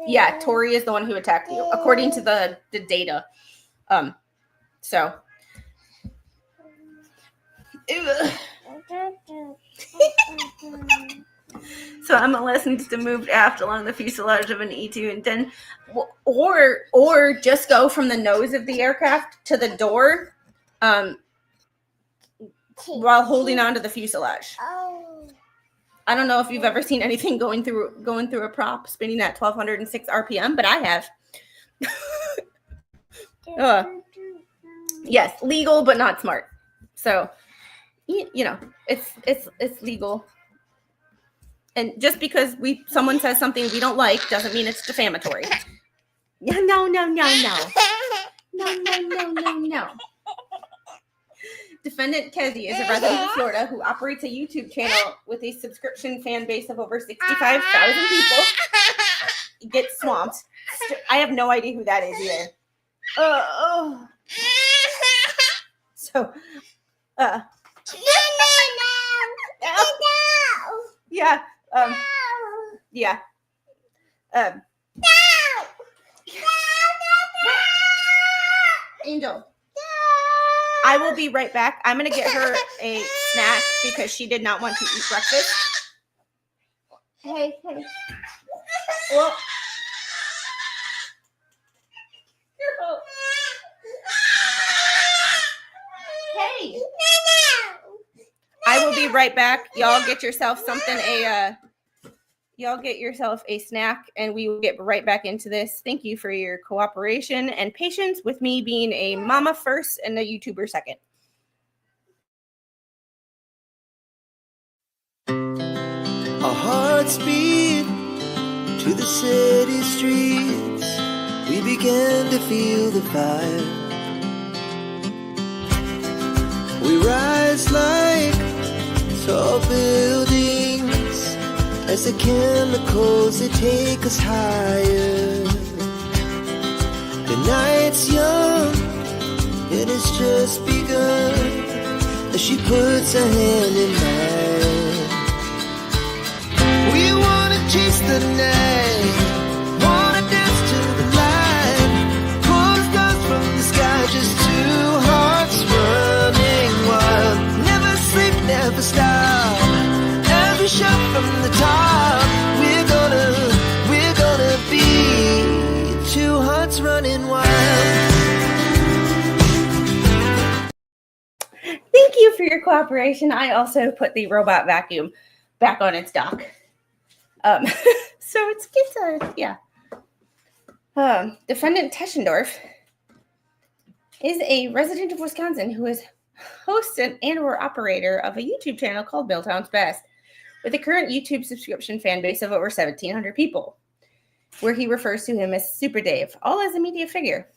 Yeah, Tori is the one who attacked you, according to the data. So So I'm licensed to move aft along the fuselage of an E-210, or just go from the nose of the aircraft to the door, while holding onto the fuselage. I don't know if you've ever seen anything going through a prop spinning at 1206 RPM, but I have. Yes, legal but not smart. So, you know, it's legal. And just because someone says something we don't like doesn't mean it's defamatory. No. Defendant Kezi is a resident of Florida who operates a YouTube channel with a subscription fan base of over 65,000 people. He gets swamped. I have no idea who that is either. So, yeah. Yeah. Angel. I will be right back. I'm going to get her a snack because she did not want to eat breakfast. Hey. Well, hey. I will be right back. Y'all get yourself something, y'all get yourself a snack, and we will get right back into this. Thank you for your cooperation and patience with me being a mama first and a YouTuber second. Our hearts beat to the city streets. We began to feel the fire. We rise like tall buildings as the chemicals, they take us higher. The night's young and it's just begun as she puts her hand in mine. We wanna chase the night, wanna dance to the light, pull the stars from the sky, just two hearts running wild. Never sleep, never stop, every shot from the top. We're gonna be two hearts running wild. Thank you for your cooperation. I also put the robot vacuum back on its dock. So it's yeah. Defendant Teschendorf is a resident of Wisconsin who is host and/or operator of a YouTube channel called Milltown's Best, with a current YouTube subscription fan base of over 1,700 people, where he refers to him as Super Dave, all as a media figure.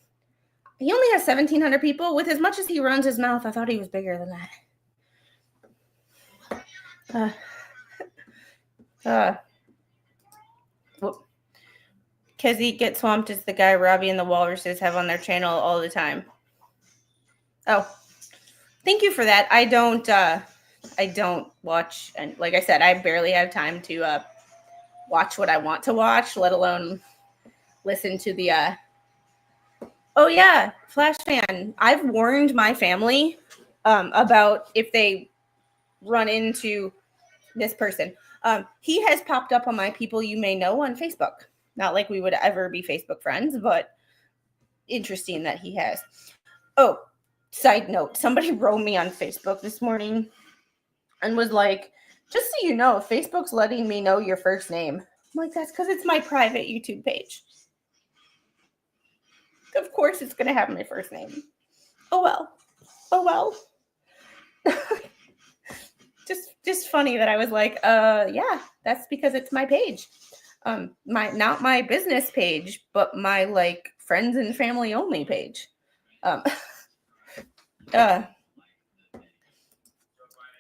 He only has 1,700 people. With as much as he runs his mouth, I thought he was bigger than that. Kezi Get Swamped is the guy Robbie and the Walruses have on their channel all the time. Oh, thank you for that. I don't watch, and like I said, I barely have time to watch what I want to watch, let alone listen to the oh yeah, Flash fan. I've warned my family about if they run into this person. He has popped up on my people you may know on Facebook. Not like we would ever be Facebook friends, but interesting that he has. Oh, side note, somebody wrote me on Facebook this morning and was like, just so you know, Facebook's letting me know your first name. I'm like, that's because it's my private YouTube page. Of course it's going to have my first name. Oh well. just funny that I was like, yeah, that's because it's my page. Not my business page, but my like friends and family only page.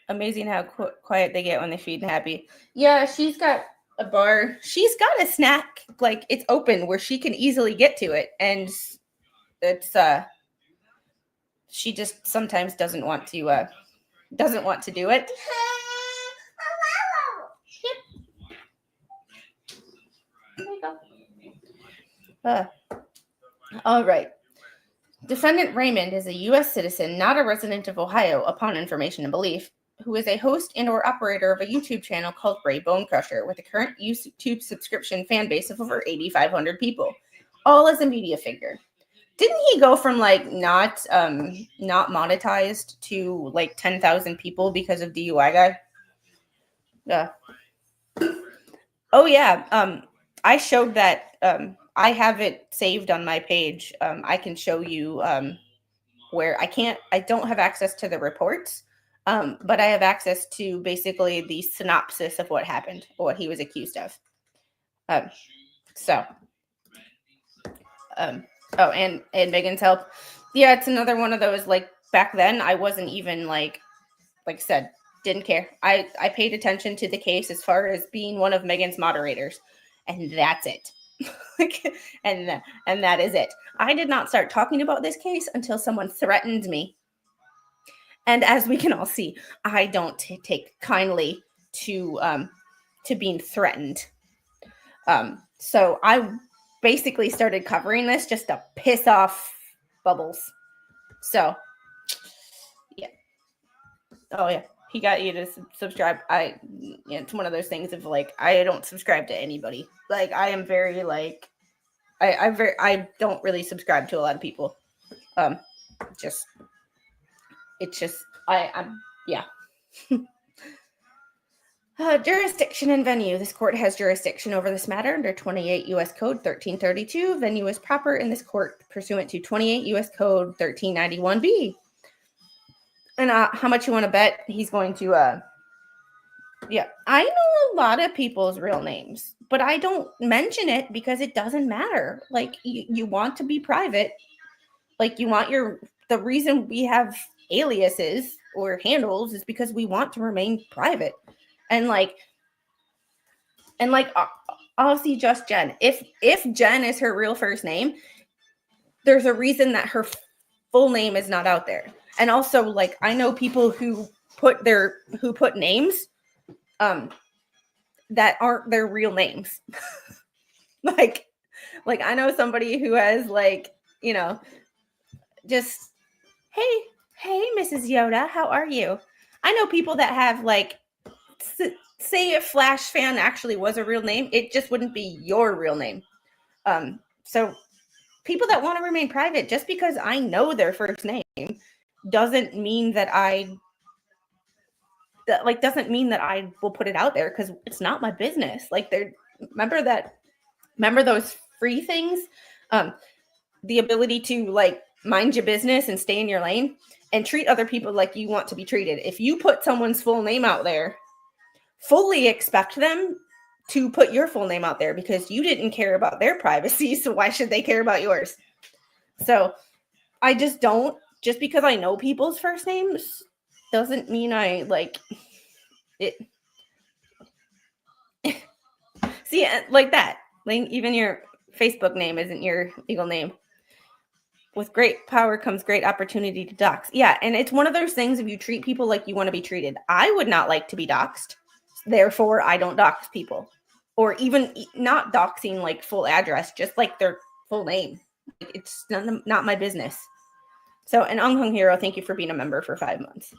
Amazing how quiet they get when they feed and happy. Yeah, she's got a bar. She's got a snack, like it's open where she can easily get to it, and it's she just sometimes doesn't want to do it. There you go. All right. Defendant Raymond is a U.S. citizen, not a resident of Ohio, upon information and belief, who is a host and or operator of a YouTube channel called Brave Bone Crusher, with a current YouTube subscription fan base of over 8,500 people, all as a media figure. Didn't he go from like not monetized to like 10,000 people because of DUI guy? Yeah. Oh yeah. I showed that. I have it saved on my page. I can show you where I don't have access to the reports, but I have access to basically the synopsis of what happened, or what he was accused of. Oh, and Megan's help. Yeah, it's another one of those, like, back then I wasn't even like I said, didn't care. I paid attention to the case as far as being one of Megan's moderators, and that's it. and that is it. I did not start talking about this case until someone threatened me. And as we can all see, I don't take kindly to being threatened. So I basically started covering this just to piss off Bubbles. So, yeah. Oh, yeah. He got you to subscribe. It's one of those things of like, I don't subscribe to anybody. Like, I am very like, I don't really subscribe to a lot of people. I'm yeah. Jurisdiction and venue. This court has jurisdiction over this matter under 28 U.S. Code 1332. Venue is proper in this court pursuant to 28 U.S. Code 1391B. And how much you want to bet he's going to, yeah. I know a lot of people's real names, but I don't mention it because it doesn't matter. Like, you want to be private. Like, you want the reason we have aliases or handles is because we want to remain private. And I'll see just Jen. If Jen is her real first name, there's a reason that her full name is not out there. And also, like, I know people who put names that aren't their real names. like I know somebody who has, like, just hey Mrs. Yoda, how are you? I know people that have, like, say if Flash Fan actually was a real name, it just wouldn't be your real name. So people that want to remain private, just because I know their first name doesn't mean that I will put it out there, because it's not my business. Like, remember those free things? The ability to, like, mind your business and stay in your lane and treat other people like you want to be treated. If you put someone's full name out there, fully expect them to put your full name out there, because you didn't care about their privacy, so why should they care about yours? So I just don't, just because I know people's first names doesn't mean I like it. See, like that, like, even your Facebook name isn't your legal name. With great power comes great opportunity to dox. Yeah, and it's one of those things, if you treat people like you want to be treated. I would not like to be doxed. Therefore, I don't dox people. Or even not doxing, like, full address, just like their full name. It's not my business. So, and Unhung Hero, thank you for being a member for 5 months.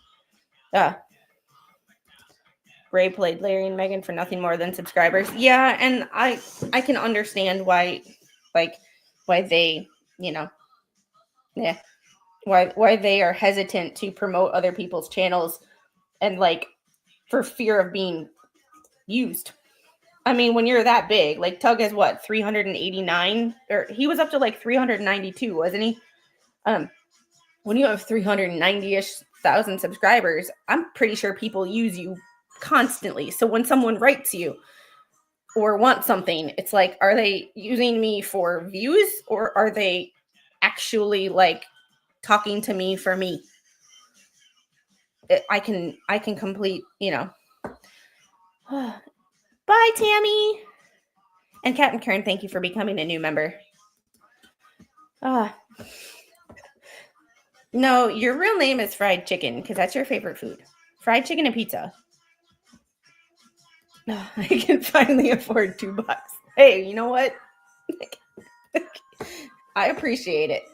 Ray played Larry and Megan for nothing more than subscribers. Yeah, and I can understand why they, why they are hesitant to promote other people's channels, and, like, for fear of being used. I mean, when you're that big, like, Tug has what, 389, or he was up to like 392, wasn't he? When you have 390-ish thousand subscribers, I'm pretty sure people use you constantly. So when someone writes you or wants something, it's like, are they using me for views, or are they actually, like, talking to me for me? I can complete, Bye, Tammy. And Captain Karen, thank you for becoming a new member. No, your real name is Fried Chicken, because that's your favorite food. Fried chicken and pizza. I can finally afford $2. Hey, you know what? I appreciate it.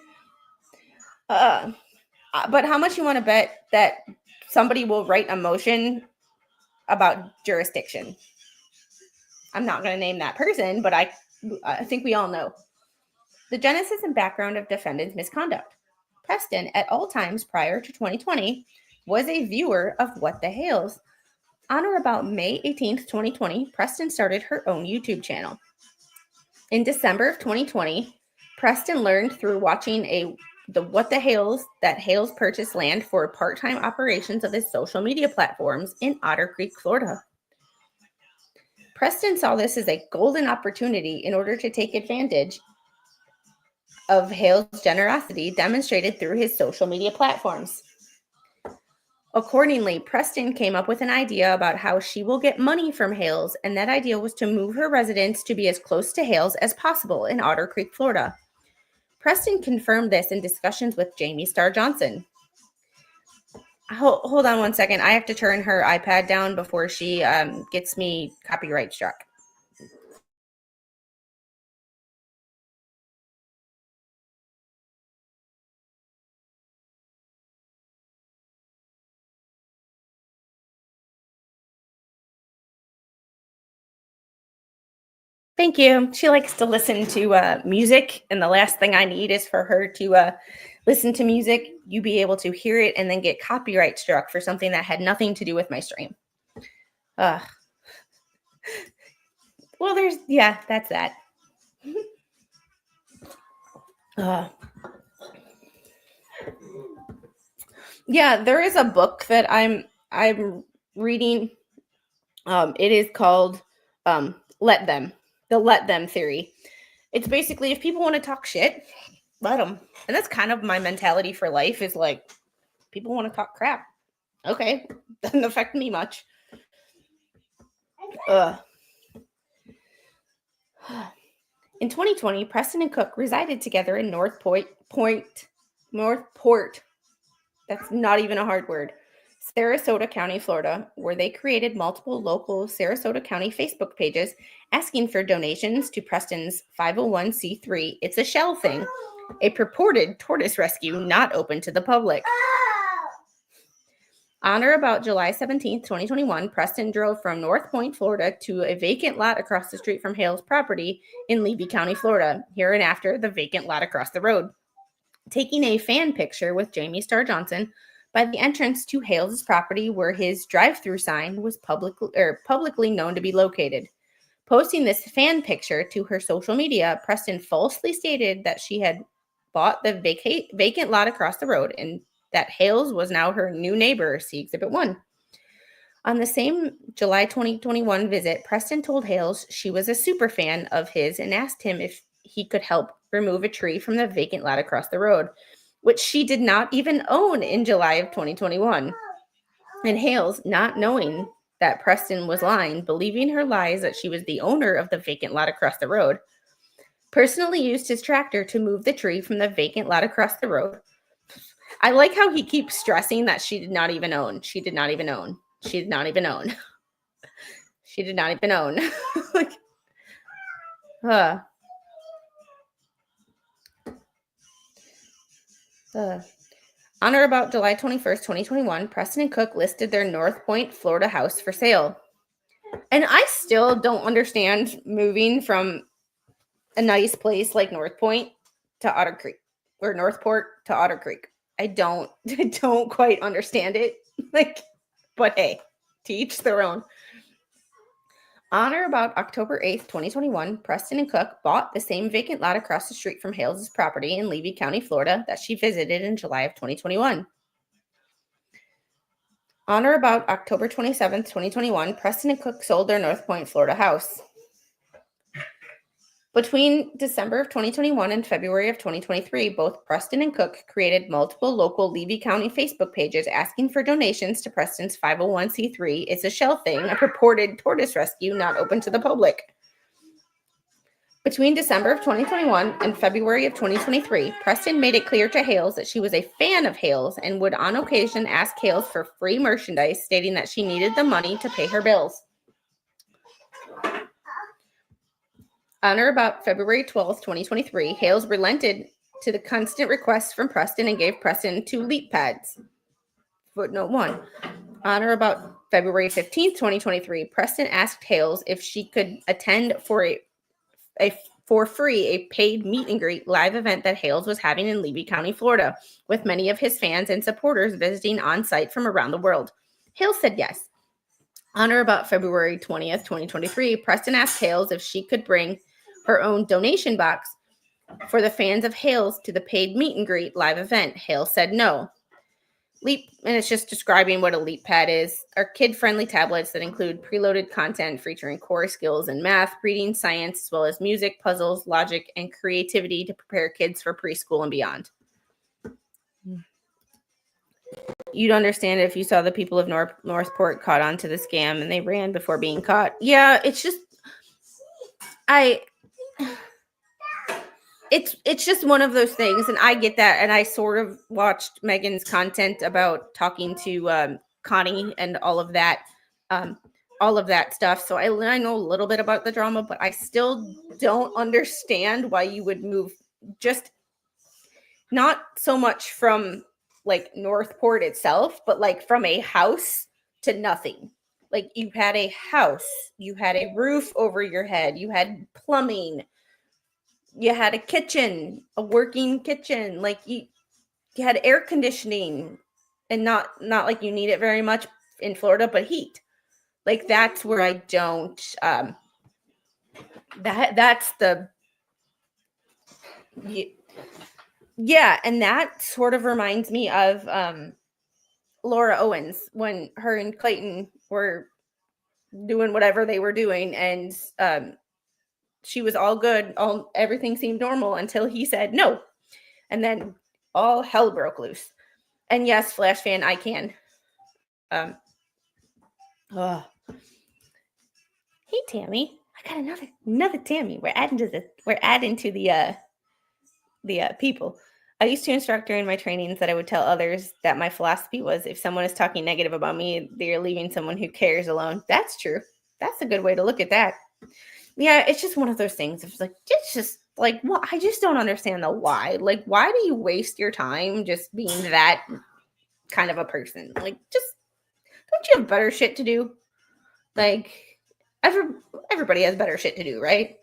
But how much you want to bet that somebody will write a motion about jurisdiction? I'm not going to name that person, but I think we all know. The genesis and background of defendant's misconduct. Preston, at all times prior to 2020, was a viewer of What the Hales. On or about May 18th, 2020, Preston started her own YouTube channel. In December of 2020, Preston learned through watching the What the Hales that Hales purchased land for part-time operations of his social media platforms in Otter Creek, Florida. Preston saw this as a golden opportunity in order to take advantage of Hales' generosity demonstrated through his social media platforms. Accordingly, Preston came up with an idea about how she will get money from Hales, and that idea was to move her residence to be as close to Hales as possible in Otter Creek, Florida. Preston confirmed this in discussions with Jamie Starr Johnson. Hold on one second. I have to turn her iPad down before she gets me copyright struck. Thank you. She likes to listen to music, and the last thing I need is for her to listen to music, you be able to hear it, and then get copyright struck for something that had nothing to do with my stream. Well, that's that. Yeah, there is a book that I'm reading. It is called Let Them. The Let Them theory. It's basically, if people want to talk shit, let them. And that's kind of my mentality for life, is like, people want to talk crap. Okay, doesn't affect me much. In 2020, Preston and Cook resided together in Northport. That's not even a hard word. Sarasota County, Florida, where they created multiple local Sarasota County Facebook pages asking for donations to Preston's 501c3 It's a Shell Thing, a purported tortoise rescue not open to the public. On or about July 17th, 2021, Preston drove from North Point, Florida to a vacant lot across the street from Hales' property in Levy County, Florida, hereinafter the vacant lot across the road, taking a fan picture with Jamie Starr Johnson by the entrance to Hales' property where his drive-through sign was publicly known to be located. Posting this fan picture to her social media, Preston falsely stated that she had bought the vacant lot across the road and that Hales was now her new neighbor, see Exhibit 1. On the same July 2021 visit, Preston told Hales she was a super fan of his and asked him if he could help remove a tree from the vacant lot across the road, which she did not even own in July of 2021. And Hales, not knowing that Preston was lying, believing her lies that she was the owner of the vacant lot across the road, personally used his tractor to move the tree from the vacant lot across the road. I like how he keeps stressing that she did not even own. She did not even own. She did not even own. She did not even own. On or about July 21st, 2021, Preston and Cook listed their North Point, Florida house for sale. And I still don't understand moving from a nice place like North Point to Otter Creek, or Northport to Otter Creek. I don't quite understand it. But hey, to each their own. On or about October 8th, 2021, Preston and Cook bought the same vacant lot across the street from Hales' property in Levy County, Florida, that she visited in July of 2021. On or about October 27th, 2021, Preston and Cook sold their North Point, Florida house. Between December of 2021 and February of 2023, both Preston and Cook created multiple local Levy County Facebook pages asking for donations to Preston's 501c3 It's a Shell Thing, a purported tortoise rescue not open to the public. Between December of 2021 and February of 2023, Preston made it clear to Hales that she was a fan of Hales and would on occasion ask Hales for free merchandise, stating that she needed the money to pay her bills. On or about February 12th, 2023, Hales relented to the constant requests from Preston and gave Preston 2 leap pads. Footnote 1. On or about February 15th, 2023, Preston asked Hales if she could attend for free a paid meet and greet live event that Hales was having in Levy County, Florida, with many of his fans and supporters visiting on site from around the world. Hales said yes. On or about February 20th, 2023, Preston asked Hales if she could bring her own donation box for the fans of Hales to the paid meet and greet live event. Hales said no. Leap, and it's just describing what a leap pad is, are kid-friendly tablets that include preloaded content featuring core skills in math, reading, science, as well as music, puzzles, logic, and creativity to prepare kids for preschool and beyond. You'd understand if you saw the people of Northport caught on to the scam and they ran before being caught. Yeah, it's just it's just one of those things, and I get that. And I sort of watched Megan's content about talking to Connie and all of that stuff. So I know a little bit about the drama, but I still don't understand why you would move, just not so much from like Northport itself, but like from a house to nothing. Like, you had a house, you had a roof over your head, you had plumbing, you had a kitchen, a working kitchen, like you had air conditioning, and not like you need it very much in Florida, but heat. Like, that's where I don't that's the yeah, and that sort of reminds me of Laura Owens, when her and Clayton were doing whatever they were doing, and she was all good, everything seemed normal until he said no, and then all hell broke loose. And yes, Flash fan, I can. Hey Tammy, I got another Tammy. We're adding to the people. I used to instruct during my trainings that I would tell others that my philosophy was, if someone is talking negative about me, they're leaving someone who cares alone. That's true. That's a good way to look at that. Yeah, it's just one of those things. It's just like, well, I just don't understand the why. Like, why do you waste your time just being that kind of a person? Like, just, don't you have better shit to do? Like, everybody has better shit to do, right?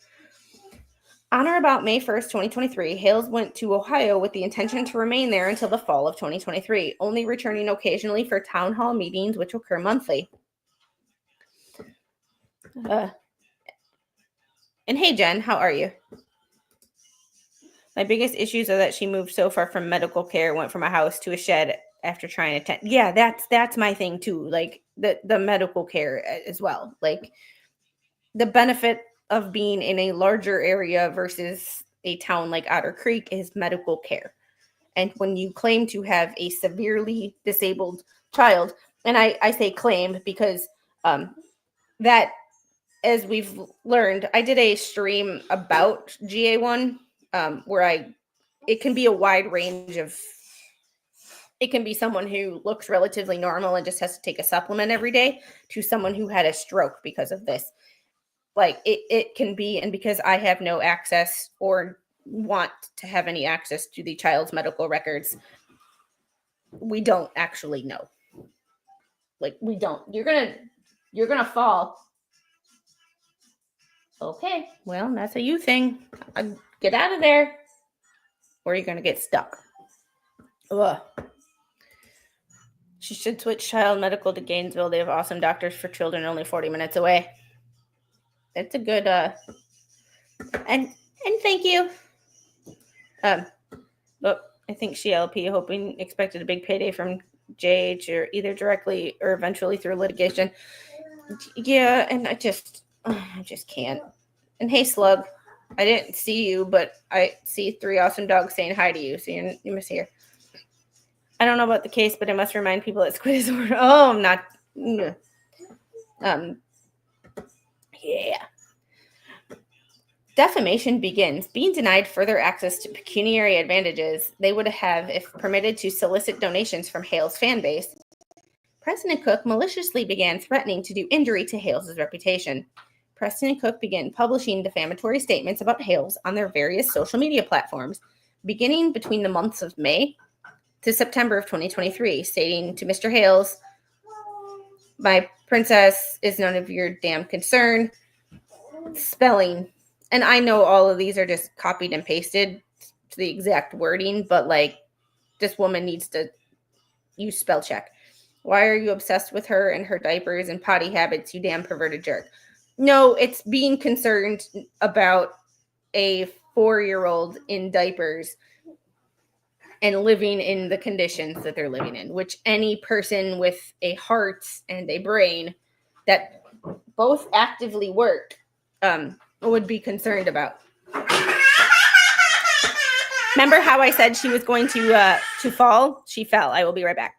On or about May 1st, 2023, Hales went to Ohio with the intention to remain there until the fall of 2023, only returning occasionally for town hall meetings, which occur monthly. And hey, Jen, how are you? My biggest issues are that she moved so far from medical care, went from a house to a shed after trying to attend. Yeah, that's my thing too. Like, the medical care as well. Like, the benefit of being in a larger area versus a town like Otter Creek is medical care. And when you claim to have a severely disabled child, and I say claim because that, as we've learned, I did a stream about GA1 where it can be a wide range of, it can be someone who looks relatively normal and just has to take a supplement every day, to someone who had a stroke because of this. Like, it can be, and because I have no access or want to have any access to the child's medical records, we don't actually know. Like, we don't. You're gonna fall. Okay, well, that's a you thing. Get out of there, or you're gonna get stuck. Ugh. She should switch child medical to Gainesville. They have awesome doctors for children only 40 minutes away. It's a good and thank you. But I think CLP expected a big payday from JH, or either directly or eventually through litigation. Yeah, and I just can't. And hey, Slug, I didn't see you, but I see 3 awesome dogs saying hi to you, so you must hear. I don't know about the case, but I must remind people that Squid is over. Oh, I'm not. Yeah. Defamation begins. Being denied further access to pecuniary advantages they would have if permitted to solicit donations from Hales' fan base. Preston and Cook maliciously began threatening to do injury to Hales' reputation. Preston and Cook began publishing defamatory statements about Hales on their various social media platforms. beginning between the months of May to September of 2023, stating to Mr. Hales, "My princess is none of your damn concern." Spelling. And I know all of these are just copied and pasted to the exact wording, but like, this woman needs to use spell check. "Why are you obsessed with her and her diapers and potty habits, you damn perverted jerk?" No, it's being concerned about a 4-year-old in diapers and living in the conditions that they're living in, which any person with a heart and a brain that both actively work would be concerned about. Remember how I said she was going to fall? She fell. I will be right back.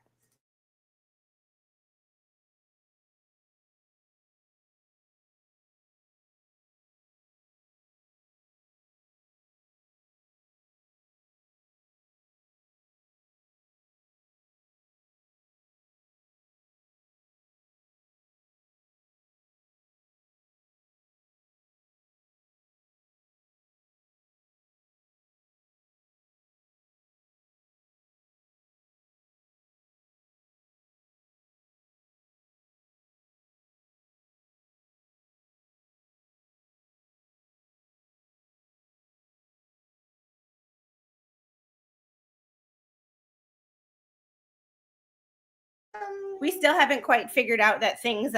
We still haven't quite figured out that things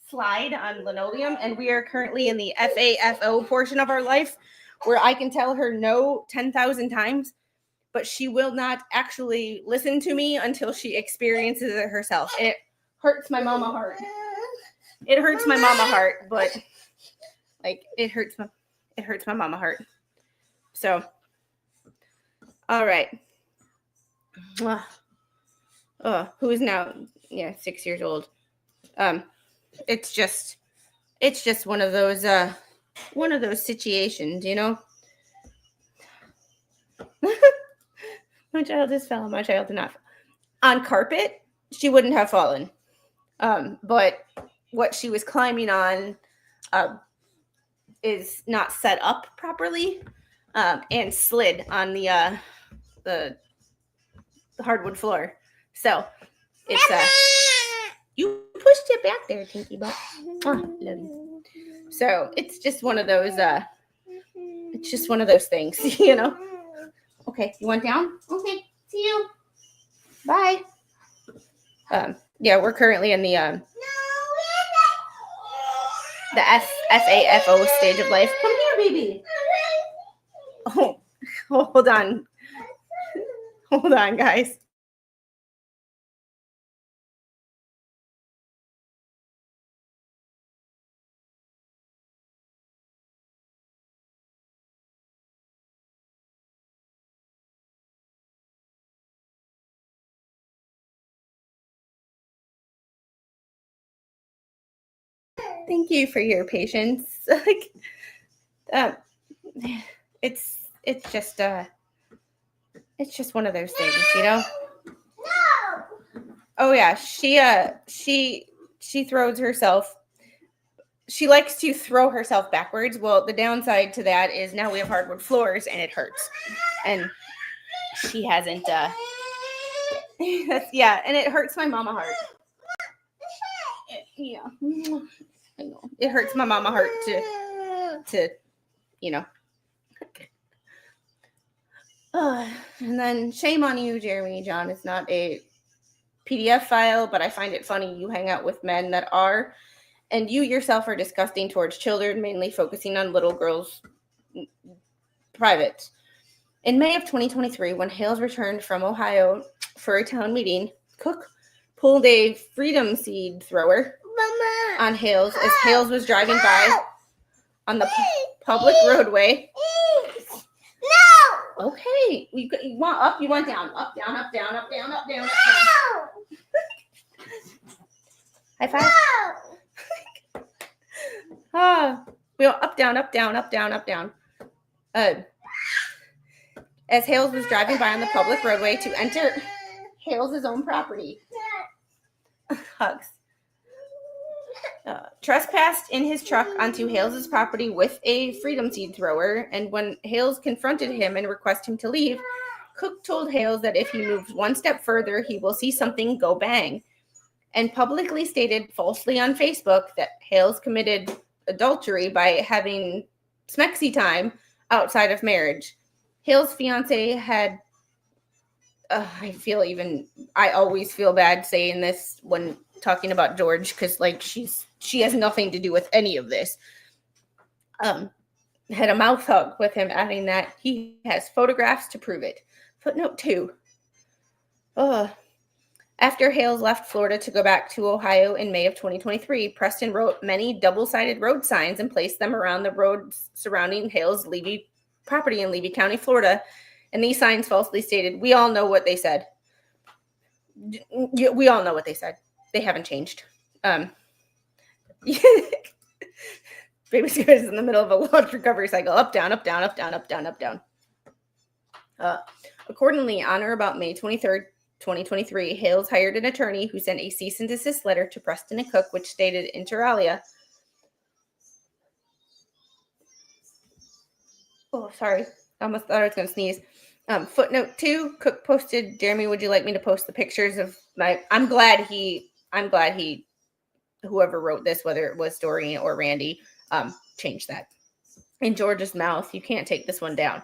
slide on linoleum, and we are currently in the FAFO portion of our life where I can tell her no 10,000 times, but she will not actually listen to me until she experiences it herself. And it hurts my mama heart. It hurts my mama heart, but like it hurts my mama heart. So, all right. Who is now 6 years old. It's just one of those situations, you know. My child just fell. My child did not fall. On carpet, she wouldn't have fallen. But what she was climbing on is not set up properly, and slid on the hardwood floor. So it's you pushed it back there, Tinky Butt. Oh, love you. So it's just one of those things, you know. Okay, you want down? Okay, see you. Bye. We're currently in the SAFO stage of life. Come here, baby. Oh, hold on. Hold on, guys. Thank you for your patience. It's just one of those things, you know. No. Oh yeah, she throws herself. She likes to throw herself backwards. Well, the downside to that is now we have hardwood floors and it hurts, and she hasn't. And it hurts my mama heart. Yeah. I know. It hurts my mama heart to you know. And then shame on you, Jeremy John. It's not a PDF file, but I find it funny you hang out with men that are, and you yourself are disgusting towards children, mainly focusing on little girls' privates. In May of 2023, when Hales returned from Ohio for a town meeting, Cook pulled a freedom seed thrower on Hales as Hales was driving by on the public roadway. No. Okay. You want up? You want down? Up, down, up, down, up, down, up, down, up, down. High five. We go up, down, up, down, up, down, up, down. As Hales was driving by on the public roadway to enter Hales' own property. Hugs. trespassed in his truck onto Hales' property with a freedom seed thrower, and when Hales confronted him and requested him to leave, Cook told Hales that if he moves one step further, he will see something go bang, and publicly stated falsely on Facebook that Hales committed adultery by having smexy time outside of marriage. Hales' fiance had I always feel bad saying this when talking about George, because like she has nothing to do with any of this. Had a mouth hug with him, adding that he has photographs to prove it. Footnote 2. After Hales left Florida to go back to Ohio in May of 2023, Preston wrote many double-sided road signs and placed them around the roads surrounding Hales' Levy property in Levy County, Florida. And these signs falsely stated, "We all know what they said." We all know what they said. They haven't changed. Baby Squid is in the middle of a launch recovery cycle. Up, down, up, down, up, down, up, down, up, down. Accordingly, on or about May 23rd, 2023, Hales hired an attorney who sent a cease and desist letter to Preston and Cook, which stated inter alia. Oh, sorry. I almost thought I was going to sneeze. Footnote 2, Cook posted, "Jeremy, would you like me to post the pictures of my..." I'm glad he, whoever wrote this, whether it was Dorian or Randy, changed that. In George's mouth, you can't take this one down.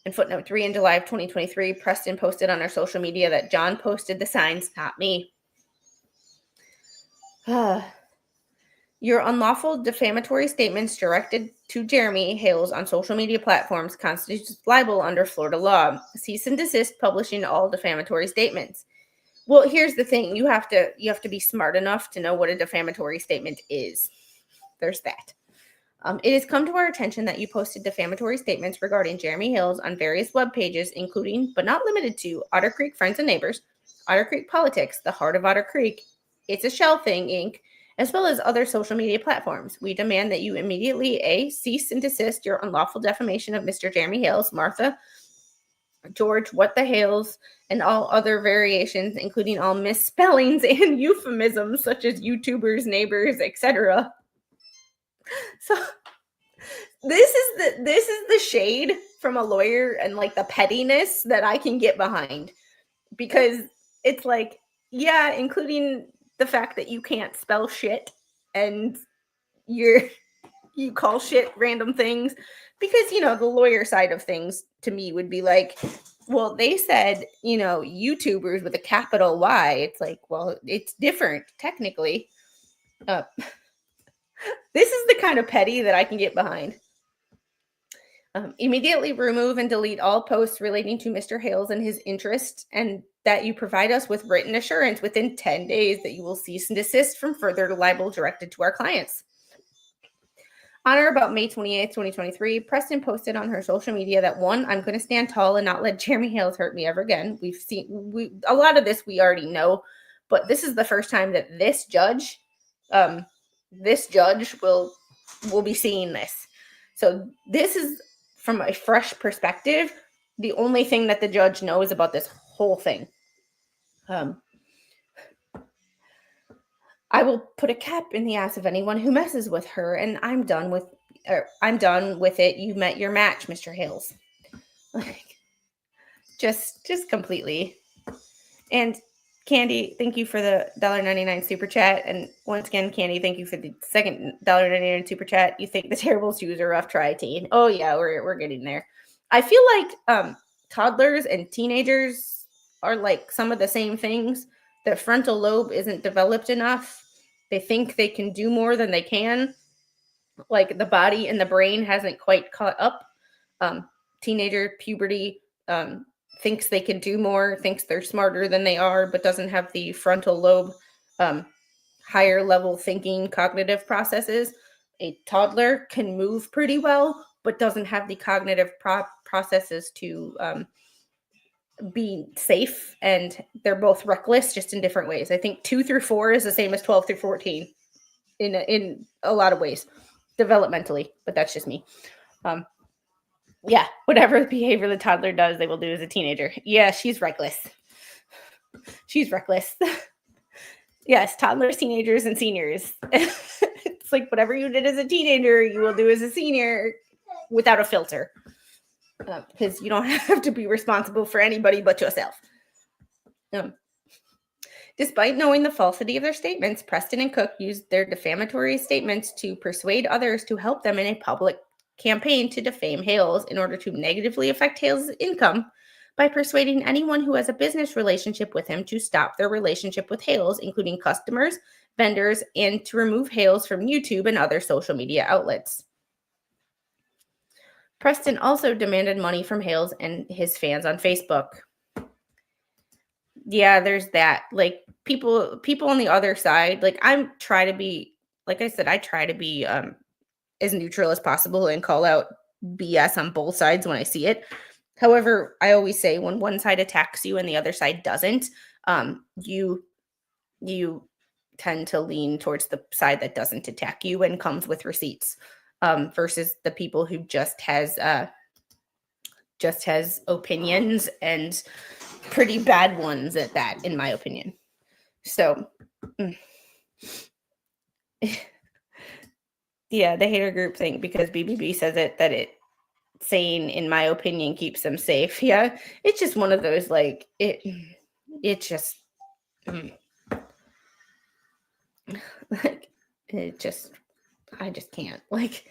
In footnote 3, in July of 2023, Preston posted on our social media that John posted the signs, not me. Your unlawful defamatory statements directed to Jeremy Hales on social media platforms constitutes libel under Florida law. Cease and desist publishing all defamatory statements. Well, here's the thing. You have to be smart enough to know what a defamatory statement is. There's that. It has come to our attention that you posted defamatory statements regarding Jeremy Hales on various web pages, including, but not limited to, Otter Creek Friends and Neighbors, Otter Creek Politics, The Heart of Otter Creek, It's a Shell Thing, Inc., as well as other social media platforms. We demand that you immediately, A, cease and desist your unlawful defamation of Mr. Jeremy Hales, Martha, George, What the Hales, and all other variations, including all misspellings and euphemisms such as YouTubers, neighbors, etc. So this is the shade from a lawyer and like the pettiness that I can get behind, because it's like, yeah, including the fact that you can't spell shit and you call shit random things, because, you know, the lawyer side of things to me would be like, well, they said, you know, YouTubers with a capital Y. It's like, well, it's different technically. This is the kind of petty that I can get behind. Immediately remove and delete all posts relating to Mr. Hales and his interests, and that you provide us with written assurance within 10 days that you will cease and desist from further libel directed to our clients. On or about May 28th, 2023, Preston posted on her social media that, 1, I'm going to stand tall and not let Jeremy Hales hurt me ever again. We've seen a lot of this we already know, but this is the first time that this judge will be seeing this. So this is, from a fresh perspective, the only thing that the judge knows about this whole thing. I will put a cap in the ass of anyone who messes with her, and I'm done with it. You met your match, Mr. Hales. Like, just completely. And Candy, thank you for the $1.99 super chat. And once again, Candy, thank you for the second $1.99 super chat. You think the terrible shoes are rough, try teen. Oh yeah, we're getting there. I feel like toddlers and teenagers are like some of the same things. Their frontal lobe isn't developed enough. They think they can do more than they can. Like the body and the brain hasn't quite caught up. Teenager puberty thinks they can do more, thinks they're smarter than they are, but doesn't have the frontal lobe, higher level thinking, cognitive processes. A toddler can move pretty well, but doesn't have the cognitive processes to be safe, and they're both reckless, just in different ways. I think 2 through 4 is the same as 12 through 14 in a lot of ways, developmentally, but that's just me. Yeah, whatever behavior the toddler does, they will do as a teenager. Yeah, she's reckless. She's reckless. Yes, toddlers, teenagers, and seniors. It's like whatever you did as a teenager, you will do as a senior without a filter. Because you don't have to be responsible for anybody but yourself. Despite knowing the falsity of their statements, Preston and Cook used their defamatory statements to persuade others to help them in a public campaign to defame Hales in order to negatively affect Hales' income by persuading anyone who has a business relationship with him to stop their relationship with Hales, including customers, vendors, and to remove Hales from YouTube and other social media outlets. Preston also demanded money from Hales and his fans on Facebook. Yeah, there's that. Like people on the other side, like I try to be as neutral as possible and call out BS on both sides when I see it. However, I always say when one side attacks you and the other side doesn't, you tend to lean towards the side that doesn't attack you and comes with receipts, versus the people who just has opinions, and pretty bad ones at that, in my opinion. So, yeah, the hater group thing, because BBB says it, that it saying, in my opinion, keeps them safe. Yeah, it's just one of those, like, it just, like, I just can't. Like,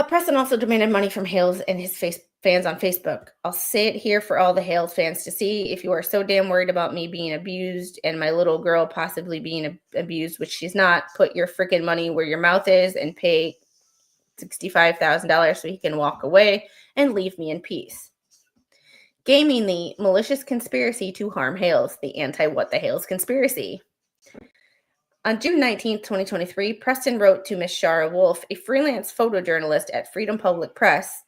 Preston also demanded money from Hales and his fans on Facebook. I'll say it here for all the Hales fans to see. If you are so damn worried about me being abused and my little girl possibly being abused, which she's not, put your freaking money where your mouth is and pay $65,000 so he can walk away and leave me in peace. Gaming the malicious conspiracy to harm Hales, the anti-what the Hales conspiracy. On June 19th, 2023, Preston wrote to Miss Shara Wolf, a freelance photojournalist at Freedom Public Press,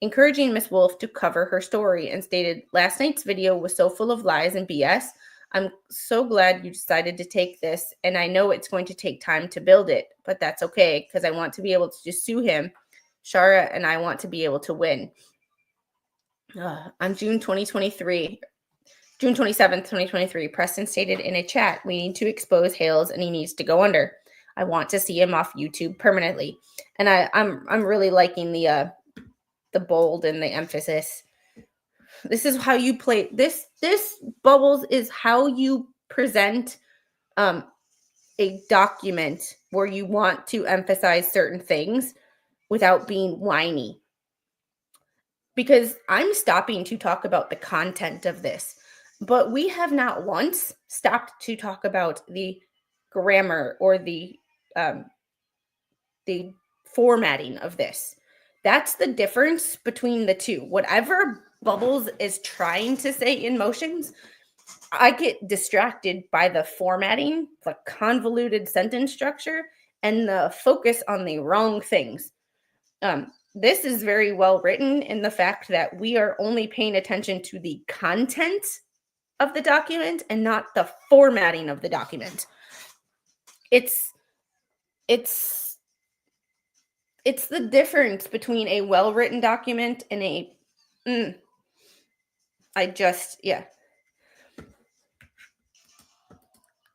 encouraging Miss Wolf to cover her story, and stated, "Last night's video was so full of lies and BS. I'm so glad you decided to take this, and I know it's going to take time to build it, but that's okay, because I want to be able to just sue him. Shara and I want to be able to win." On June 27th, 2023, Preston stated in a chat, "We need to expose Hales and he needs to go under. I want to see him off YouTube permanently." And I'm really liking the bold and the emphasis. This is how you play this Bubbles is how you present a document where you want to emphasize certain things without being whiny. Because I'm stopping to talk about the content of this, but we have not once stopped to talk about the grammar or the formatting of this. That's the difference between the two. Whatever Bubbles is trying to say in motions, I get distracted by the formatting, the convoluted sentence structure, and the focus on the wrong things. This is very well written in the fact that we are only paying attention to the content of the document and not the formatting of the document. It's the difference between a well-written document and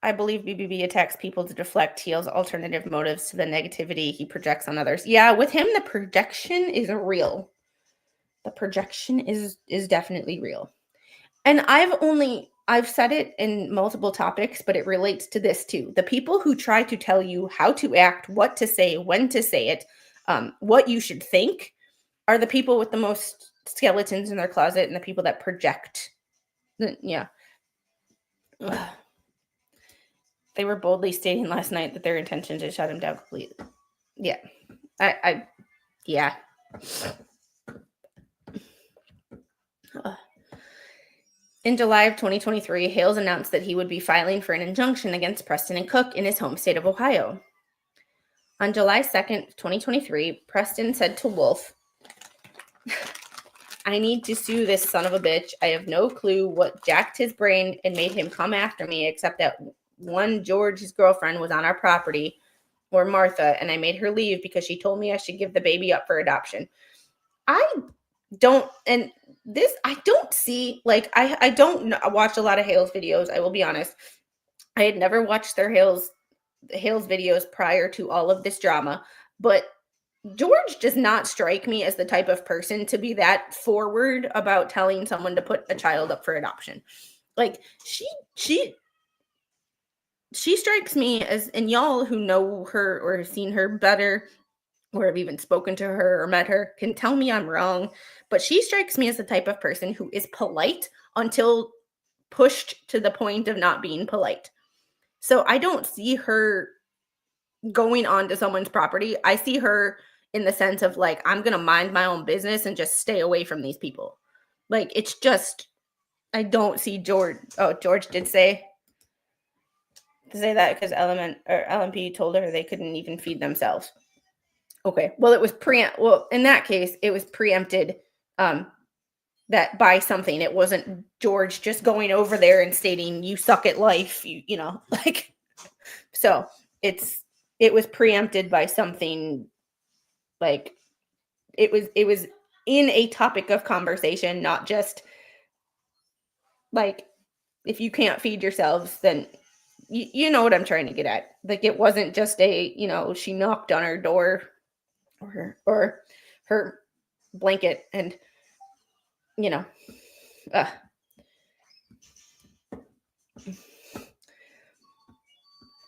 I believe BBB attacks people to deflect Hale's alternative motives to the negativity he projects on others. Yeah, with him, the projection is real. The projection is definitely real. And I've said it in multiple topics, but it relates to this too. The people who try to tell you how to act, what to say, when to say it, what you should think, are the people with the most skeletons in their closet and the people that project. Yeah. Ugh. They were boldly stating last night that their intention is to shut him down completely. Yeah. Yeah. In July of 2023, Hales announced that he would be filing for an injunction against Preston and Cook in his home state of Ohio. On July 2nd, 2023, Preston said to Wolf, "I need to sue this son of a bitch. I have no clue what jacked his brain and made him come after me, except that one George, his girlfriend, was on our property, or Martha, and I made her leave because she told me I should give the baby up for adoption." I don't see, like, I don't watch a lot of Hales videos, I will be honest. I had never watched their Hales videos prior to all of this drama, but George does not strike me as the type of person to be that forward about telling someone to put a child up for adoption. Like she strikes me as, and y'all who know her or have seen her better or have even spoken to her or met her can tell me I'm wrong, but she strikes me as the type of person who is polite until pushed to the point of not being polite. So I don't see her going onto someone's property. I see her in the sense of like, I'm going to mind my own business and just stay away from these people. Like, it's just, I don't see George. Oh, George did say that because LMP told her they couldn't even feed themselves. Okay. Well, it was in that case, it was preempted that by something. It wasn't George just going over there and stating you suck at life, you know, like, so it was preempted by something. Like, it was in a topic of conversation, not just like, if you can't feed yourselves, then you know what I'm trying to get at. Like, it wasn't just a, you know, she knocked on her door or her blanket and, you know,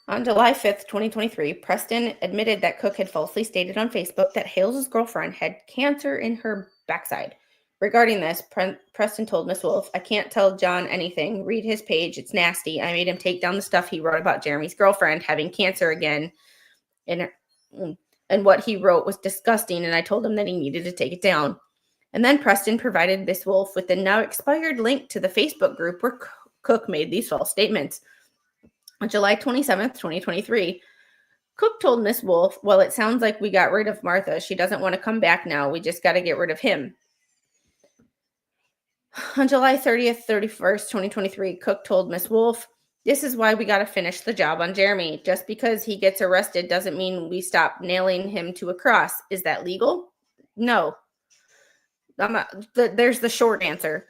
On July 5th, 2023, Preston admitted that Cook had falsely stated on Facebook that Hales' girlfriend had cancer in her backside. Regarding this, Preston told Miss Wolf, I can't tell John anything. Read his page. It's nasty. I made him take down the stuff he wrote about Jeremy's girlfriend having cancer again. And what he wrote was disgusting, and I told him that he needed to take it down. And then Preston provided Miss Wolf with the now expired link to the Facebook group where Cook made these false statements. On July 27th, 2023, Cook told Miss Wolf, well, it sounds like we got rid of Martha. She doesn't want to come back now. We just got to get rid of him. On July 30th, 31st, 2023, Cook told Miss Wolf, this is why we got to finish the job on Jeremy. Just because he gets arrested doesn't mean we stop nailing him to a cross. Is that legal? No. There's the short answer.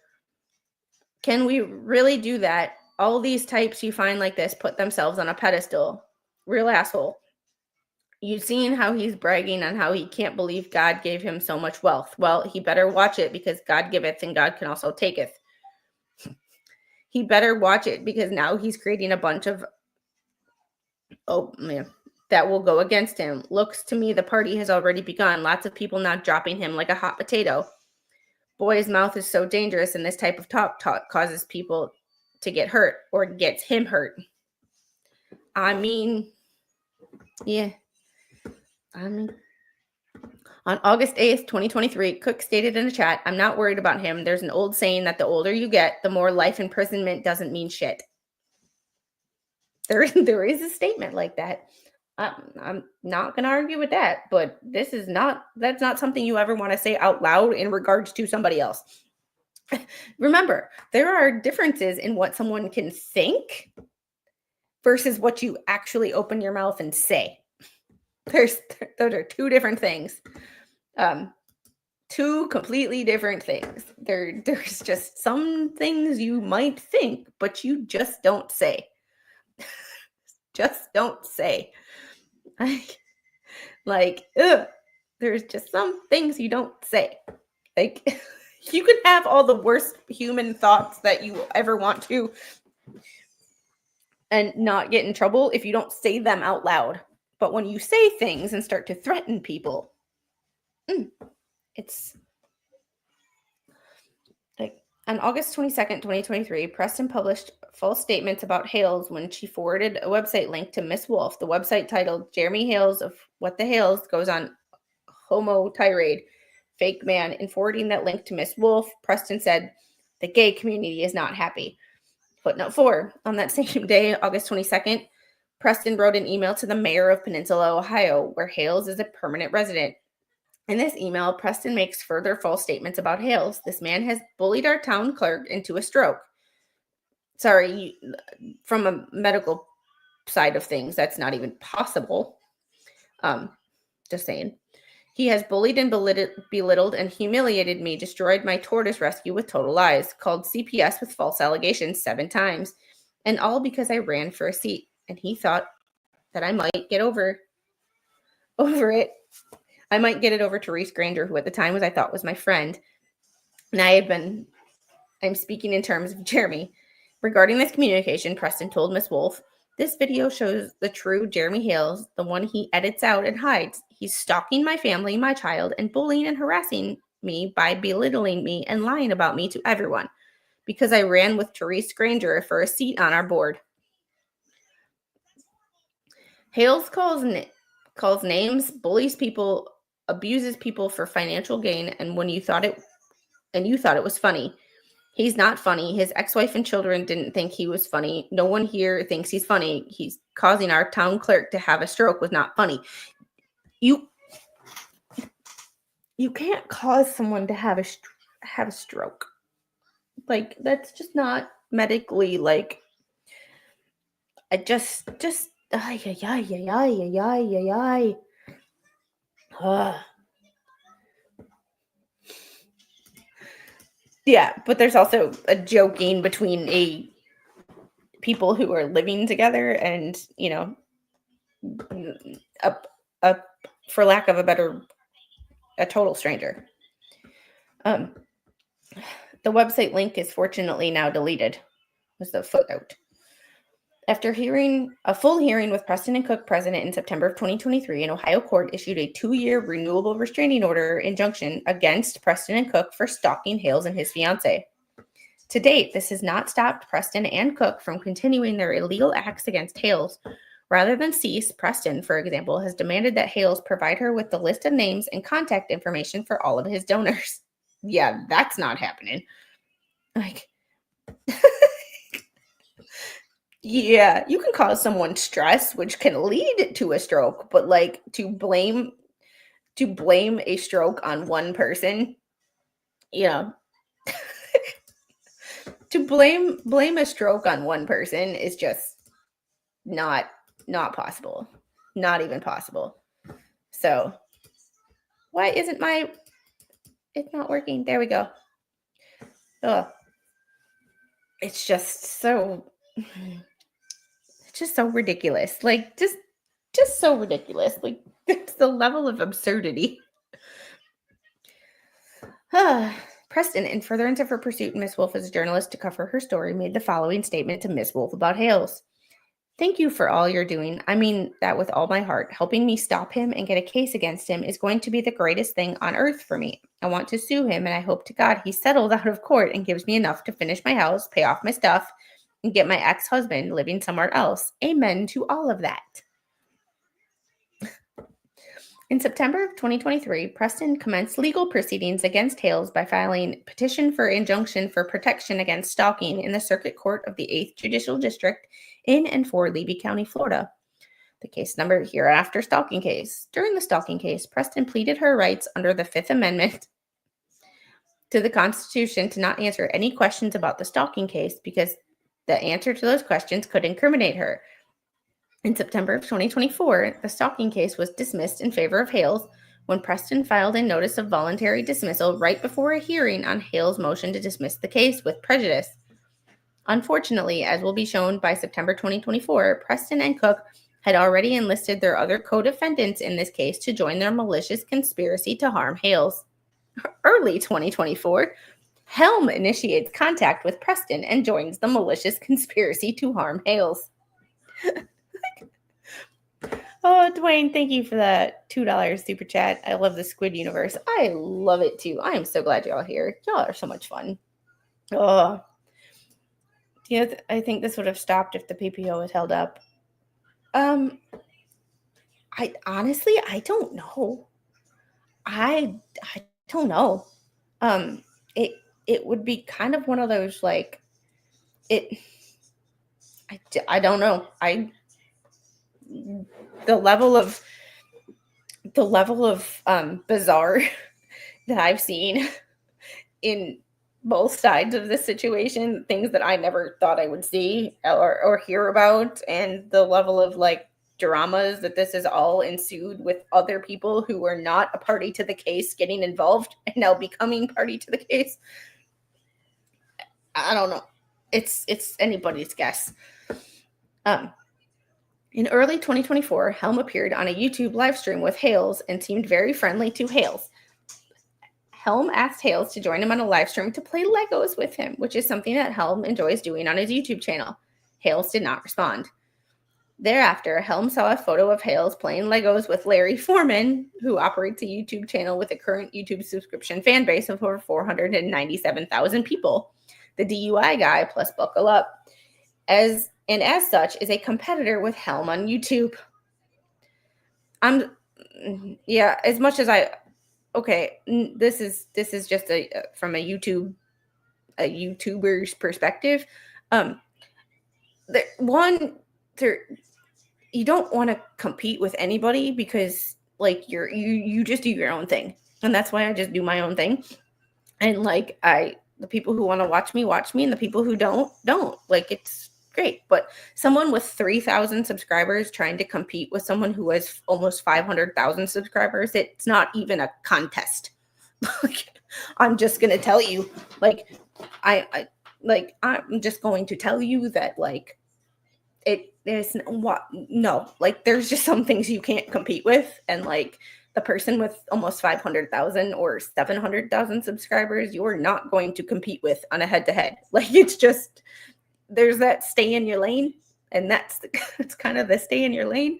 Can we really do that? All these types you find like this put themselves on a pedestal. Real asshole. You've seen how he's bragging on how he can't believe God gave him so much wealth. Well, he better watch it because God giveth and God can also taketh. He better watch it because now he's creating a bunch of, that will go against him. Looks to me the party has already begun. Lots of people now dropping him like a hot potato. Boy's mouth is so dangerous, and this type of talk causes people to get hurt or gets him hurt. I mean, yeah. On August 8th, 2023, Cook stated in a chat, I'm not worried about him. There's an old saying that the older you get, the more life imprisonment doesn't mean shit. There is a statement like that. I'm not going to argue with that, but that's not something you ever want to say out loud in regards to somebody else. Remember, there are differences in what someone can think versus what you actually open your mouth and say. Those are two different things. Two completely different things. There's just some things you might think, but you just don't say. Just don't say. There's just some things you don't say. Like, you can have all the worst human thoughts that you ever want to and not get in trouble if you don't say them out loud. But when you say things and start to threaten people, it's like on August 22nd, 2023, Preston published false statements about Hales when she forwarded a website link to Miss Wolf. The website titled Jeremy Hales of What the Hales goes on homo tirade. Fake man. In forwarding that link to Miss Wolf, Preston said, the gay community is not happy. Footnote 4. On that same day, August 22nd, Preston wrote an email to the mayor of Peninsula, Ohio, where Hales is a permanent resident. In this email, Preston makes further false statements about Hales. This man has bullied our town clerk into a stroke. Sorry, from a medical side of things, that's not even possible. Just saying. He has bullied and belittled and humiliated me, destroyed my tortoise rescue with total lies, called CPS with false allegations 7 times. And all because I ran for a seat, and he thought that I might get over it. I might get it over Therese Granger, who at the time I thought was my friend. And I'm speaking in terms of Jeremy. Regarding this communication, Preston told Miss Wolf, "This video shows the true Jeremy Hales, the one he edits out and hides. He's stalking my family, my child, and bullying and harassing me by belittling me and lying about me to everyone because I ran with Therese Granger for a seat on our board." Hales calls names, bullies people, abuses people for financial gain, and you thought it was funny. He's not funny. His ex-wife and children didn't think he was funny. No one here thinks he's funny. He's causing our town clerk to have a stroke was not funny. You can't cause someone to have a stroke. Like, that's just not medically, like, I just ay. Yeah, but there's also a joking between people who are living together and, you know, a for lack of a better, a total stranger. The website link is fortunately now deleted, was the footnote. After hearing a full hearing with Preston and Cook present in September of 2023, an Ohio court issued a 2-year renewable restraining order injunction against Preston and Cook for stalking Hales and his fiancée. To date, this has not stopped Preston and Cook from continuing their illegal acts against Hales. Rather than cease, Preston, for example, has demanded that Hales provide her with the list of names and contact information for all of his donors. Yeah, that's not happening. Like, yeah, you can cause someone stress, which can lead to a stroke, but like to blame a stroke on one person, you know, to blame a stroke on one person is just not possible. Not even possible. So, why isn't it's not working? There we go. Ugh. It's just so ridiculous. Like, just so ridiculous. Like, it's the level of absurdity. Preston, in furtherance of her pursuit, Miss Wolf as a journalist to cover her story, made the following statement to Miss Wolf about Hales. "Thank you for all you're doing. I mean that with all my heart. Helping me stop him and get a case against him is going to be the greatest thing on earth for me. I want to sue him, and I hope to God he's settled out of court and gives me enough to finish my house, pay off my stuff, and get my ex-husband living somewhere else. Amen to all of that." In September of 2023, Preston commenced legal proceedings against Hales by filing petition for injunction for protection against stalking in the Circuit Court of the 8th Judicial District in and for Levy County, Florida. The case number hereafter stalking case. During the stalking case, Preston pleaded her rights under the 5th Amendment to the Constitution to not answer any questions about the stalking case because the answer to those questions could incriminate her. In September of 2024, the stalking case was dismissed in favor of Hales when Preston filed a notice of voluntary dismissal right before a hearing on Hales' motion to dismiss the case with prejudice. Unfortunately, as will be shown by September 2024, Preston and Cook had already enlisted their other co-defendants in this case to join their malicious conspiracy to harm Hales. Early 2024, Helm initiates contact with Preston and joins the malicious conspiracy to harm Hales. Oh, Dwayne, thank you for that $2 super chat. I love the Squid universe. I love it too. I am so glad y'all are here. Y'all are so much fun. Oh, yeah, I think this would have stopped if the PPO was held up. I honestly, I don't know. I don't know. It would be kind of one of those like I don't know. The level of bizarre that I've seen in both sides of this situation, things that I never thought I would see or hear about, and the level of like dramas that this has all ensued with other people who were not a party to the case getting involved and now becoming party to the case. I don't know. it's anybody's guess. In early 2024, Helm appeared on a YouTube live stream with Hales and seemed very friendly to Hales. Helm asked Hales to join him on a live stream to play Legos with him, which is something that Helm enjoys doing on his YouTube channel. Hales did not respond. Thereafter, Helm saw a photo of Hales playing Legos with Larry Foreman, who operates a YouTube channel with a current YouTube subscription fan base of over 497,000 people. The DUI guy, plus Buckle Up, as such, is a competitor with Helm on YouTube. As much as this is just from a YouTuber's perspective. You don't want to compete with anybody because like you just do your own thing, and that's why I just do my own thing. And like the people who want to watch me, and the people who don't. Like, it's great. But someone with 3,000 subscribers trying to compete with someone who has almost 500,000 subscribers, it's not even a contest. I'm just gonna tell you, like, I'm just going to tell you that, like, there's just some things you can't compete with, and like the person with almost 500,000 or 700,000 subscribers, you're not going to compete with on a head-to-head. Like, it's just, there's that stay in your lane, and it's kind of the stay in your lane.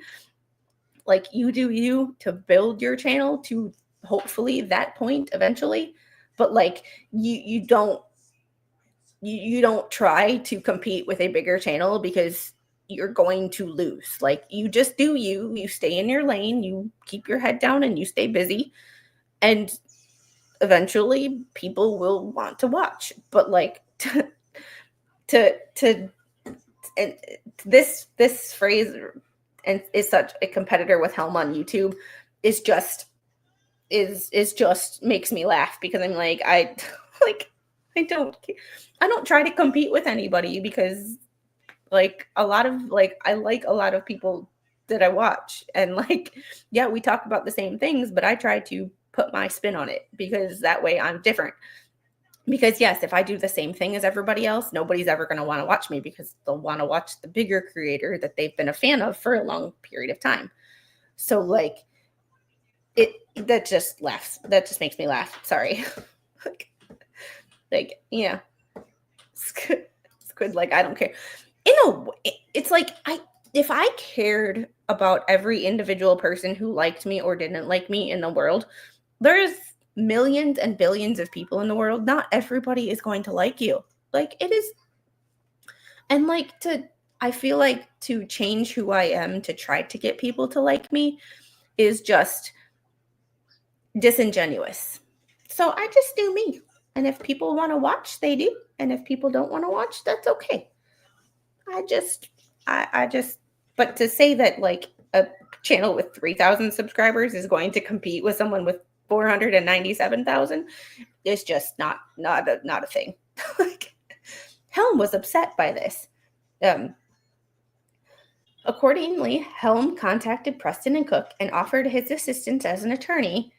Like, you do you to build your channel to hopefully that point eventually, but like you don't try to compete with a bigger channel because you're going to lose. Like, you just do you stay in your lane, you keep your head down, and you stay busy, and eventually people will want to watch. But like and this phrase, and is such a competitor with Helm on YouTube, is just makes me laugh, because I'm like, I don't try to compete with anybody, because like I like a lot of people that I watch, and like, yeah, we talk about the same things, but I try to put my spin on it, because that way I'm different. Because yes, if I do the same thing as everybody else, nobody's ever going to want to watch me, because they'll want to watch the bigger creator that they've been a fan of for a long period of time. So like, that just makes me laugh. Sorry. Like, yeah, Squid, like, I don't care. It's like, if I cared about every individual person who liked me or didn't like me in the world, there's millions and billions of people in the world. Not everybody is going to like you. Like, it is. And like, I feel like to change who I am to try to get people to like me is just disingenuous. So I just do me. And if people want to watch, they do. And if people don't want to watch, that's okay. But to say that like a channel with 3,000 subscribers is going to compete with someone with 497,000 is just not a thing. Like, Helm was upset by this. Accordingly, Helm contacted Preston and Cook and offered his assistance as an attorney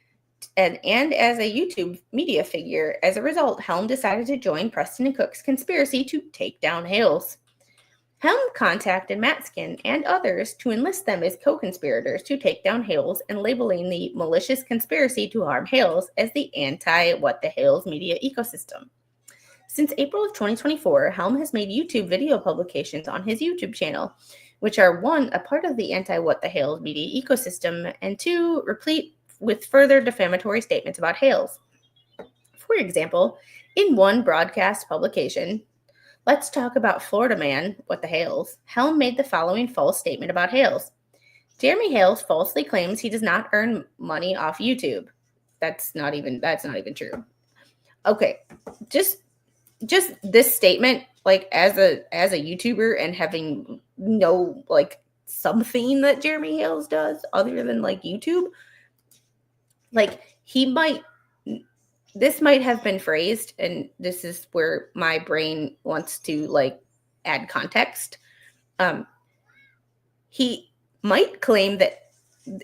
and as a YouTube media figure. As a result, Helm decided to join Preston and Cook's conspiracy to take down Hales. Helm contacted Matskin and others to enlist them as co-conspirators to take down Hales, and labeling the malicious conspiracy to harm Hales as the anti-What the Hales media ecosystem. Since April of 2024, Helm has made YouTube video publications on his YouTube channel, which are 1, a part of the anti-What the Hales media ecosystem, and 2, replete with further defamatory statements about Hales. For example, in one broadcast publication, Let's Talk About Florida Man, What the Hales, Helm made the following false statement about Hales. Jeremy Hales falsely claims he does not earn money off YouTube. That's not even true. Okay, just this statement, like, as a YouTuber and having no like something that Jeremy Hales does other than like YouTube, like, this might have been phrased, and this is where my brain wants to like add context. He might claim that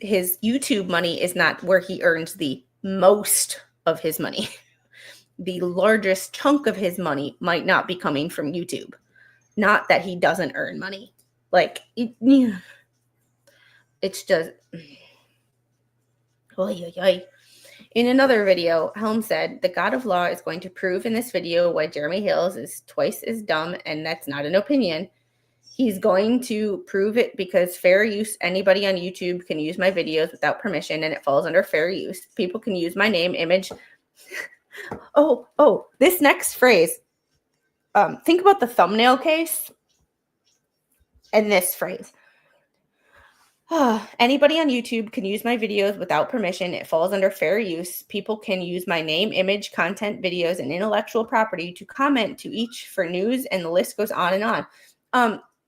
his YouTube money is not where he earns the most of his money. the largest chunk of his money might not be coming from YouTube. Not that he doesn't earn money. Like, it's just... In another video, Helm said, the God of Law is going to prove in this video why Jeremy Hales is twice as dumb, and that's not an opinion. He's going to prove it because fair use, anybody on YouTube can use my videos without permission, and it falls under fair use. People can use my name, image. This next phrase. Think about the thumbnail case and this phrase. Anybody on YouTube can use my videos without permission. It falls under fair use. People can use my name, image, content, videos, and intellectual property to comment to each for news, and the list goes on and on.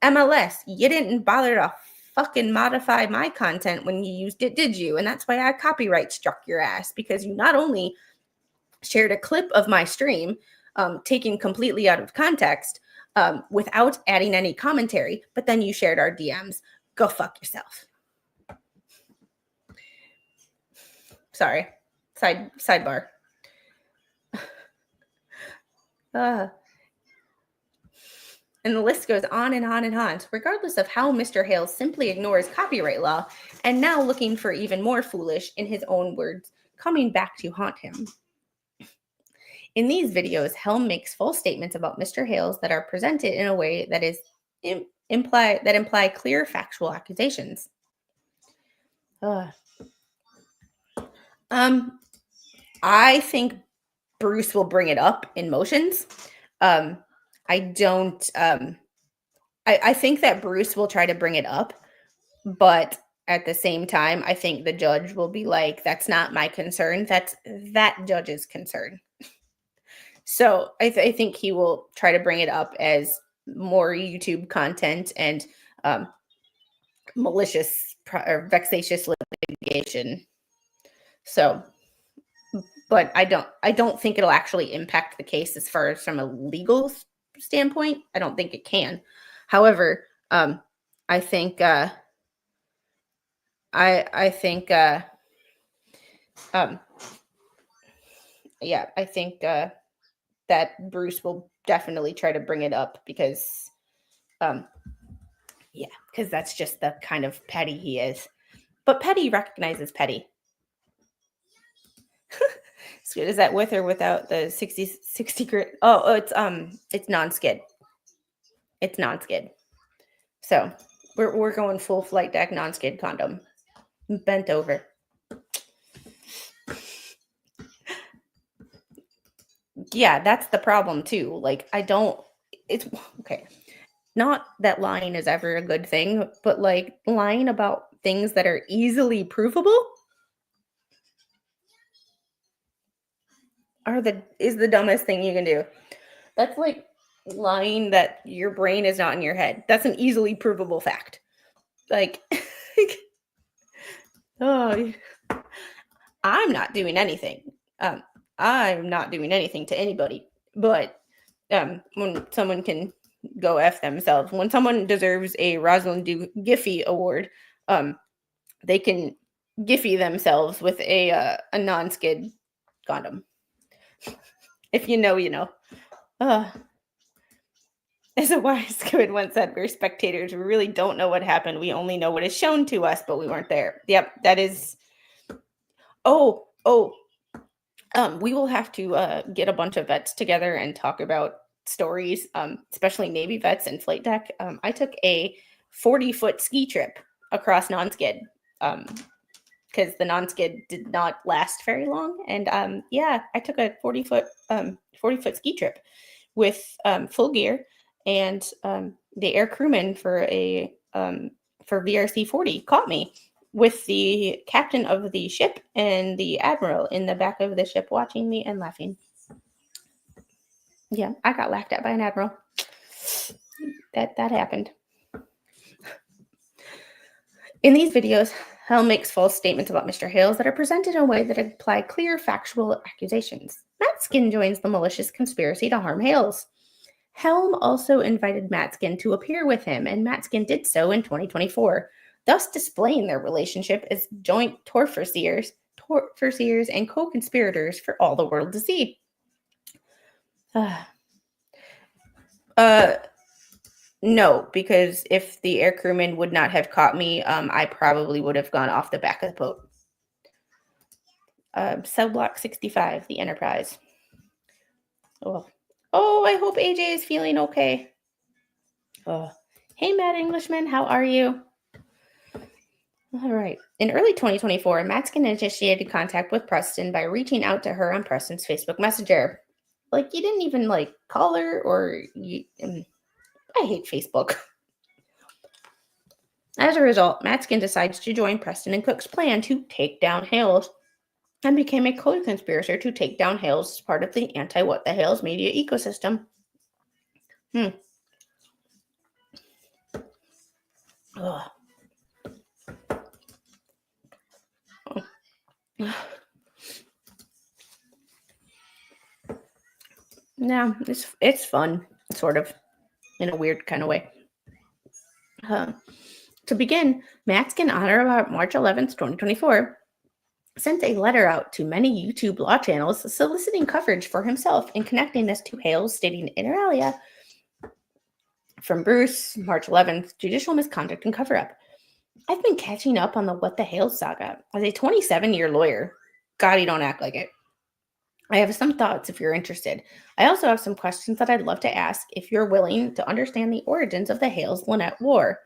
MLS, you didn't bother to fucking modify my content when you used it, did you? And that's why I copyright struck your ass, because you not only shared a clip of my stream, taken completely out of context, without adding any commentary, but then you shared our DMs. Go fuck yourself. Sorry. Sidebar. And the list goes on and on and on. So regardless of how Mr. Hales simply ignores copyright law, and now looking for even more foolish, in his own words, coming back to haunt him. In these videos, Helm makes false statements about Mr. Hales that are presented in a way that is imply clear factual accusations. I think Bruce will bring it up in motions. I think that Bruce will try to bring it up, but at the same time, I think the judge will be like, that's not my concern. That's that judge's concern. So I think he will try to bring it up as more YouTube content and malicious or vexatious litigation. So, but I don't think it'll actually impact the case as far as from a legal standpoint. I don't think it can. However, I think that Bruce will definitely try to bring it up because that's just the kind of petty he is. But petty recognizes petty. Is that with or without the 60 grit? Oh, it's non-skid. It's non-skid. So we're going full flight deck non-skid condom. Bent over. Yeah, that's the problem too. Like, it's okay. Not that lying is ever a good thing, but like lying about things that are easily provable is the dumbest thing you can do. That's like lying that your brain is not in your head. That's an easily provable fact. Like, I'm not doing anything. I'm not doing anything to anybody. But when someone can go F themselves, when someone deserves a Rosalind Giffey Award, they can Giffey themselves with a non-skid condom. If you know, you know. As a wise squid once said, we're spectators. We really don't know what happened. We only know what is shown to us, but we weren't there. Yep, that is... we will have to get a bunch of vets together and talk about stories, especially Navy vets and flight deck. I took a 40-foot ski trip across non-skid because the non-skid did not last very long. And I took a 40-foot ski trip with full gear, and the air crewman for VRC 40 caught me with the captain of the ship and the admiral in the back of the ship watching me and laughing. Yeah, I got laughed at by an admiral. That happened. In these videos, Helm makes false statements about Mr. Hales that are presented in a way that imply clear factual accusations. Matskin joins the malicious conspiracy to harm Hales. Helm also invited Matskin to appear with him, and Matskin did so in 2024. Thus displaying their relationship as joint tortfeasors and co-conspirators for all the world to see. No, because if the air crewman would not have caught me, I probably would have gone off the back of the boat. Cell block 65, the Enterprise. Oh, I hope AJ is feeling okay. Hey, Mad Englishman, how are you? All right. In early 2024, Matskin initiated contact with Preston by reaching out to her on Preston's Facebook Messenger. Like, you didn't even, like, call her or you... I hate Facebook. As a result, Matskin decides to join Preston and Cook's plan to take down Hales and became a co-conspirator to take down Hales as part of the anti-What the Hales media ecosystem. Yeah, it's fun, sort of, in a weird kind of way. To begin, Matskin, on or about March 11th, 2024, sent a letter out to many YouTube law channels soliciting coverage for himself and connecting this to Hales, stating inter alia from Bruce, March 11th, judicial misconduct and cover-up. I've been catching up on the What the Hales saga. As a 27-year lawyer, God, you don't act like it. I have some thoughts if you're interested. I also have some questions that I'd love to ask if you're willing to understand the origins of the Hales-Lynette War.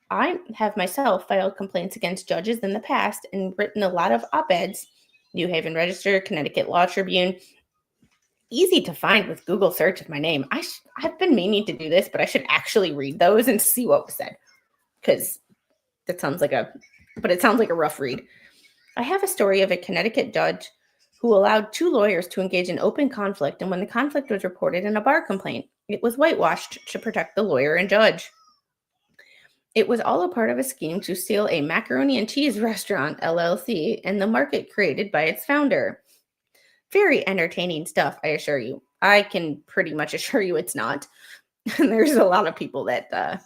I have myself filed complaints against judges in the past and written a lot of op-eds, New Haven Register, Connecticut Law Tribune. Easy to find with Google search of my name. I've been meaning to do this, but I should actually read those and see what was said, because it sounds like a rough read. I have a story of a Connecticut judge who allowed two lawyers to engage in open conflict, and when the conflict was reported in a bar complaint, it was whitewashed to protect the lawyer and judge. It was all a part of a scheme to steal a macaroni and cheese restaurant, LLC, and the market created by its founder. Very entertaining stuff, I assure you. I can pretty much assure you it's not. And there's a lot of people that, I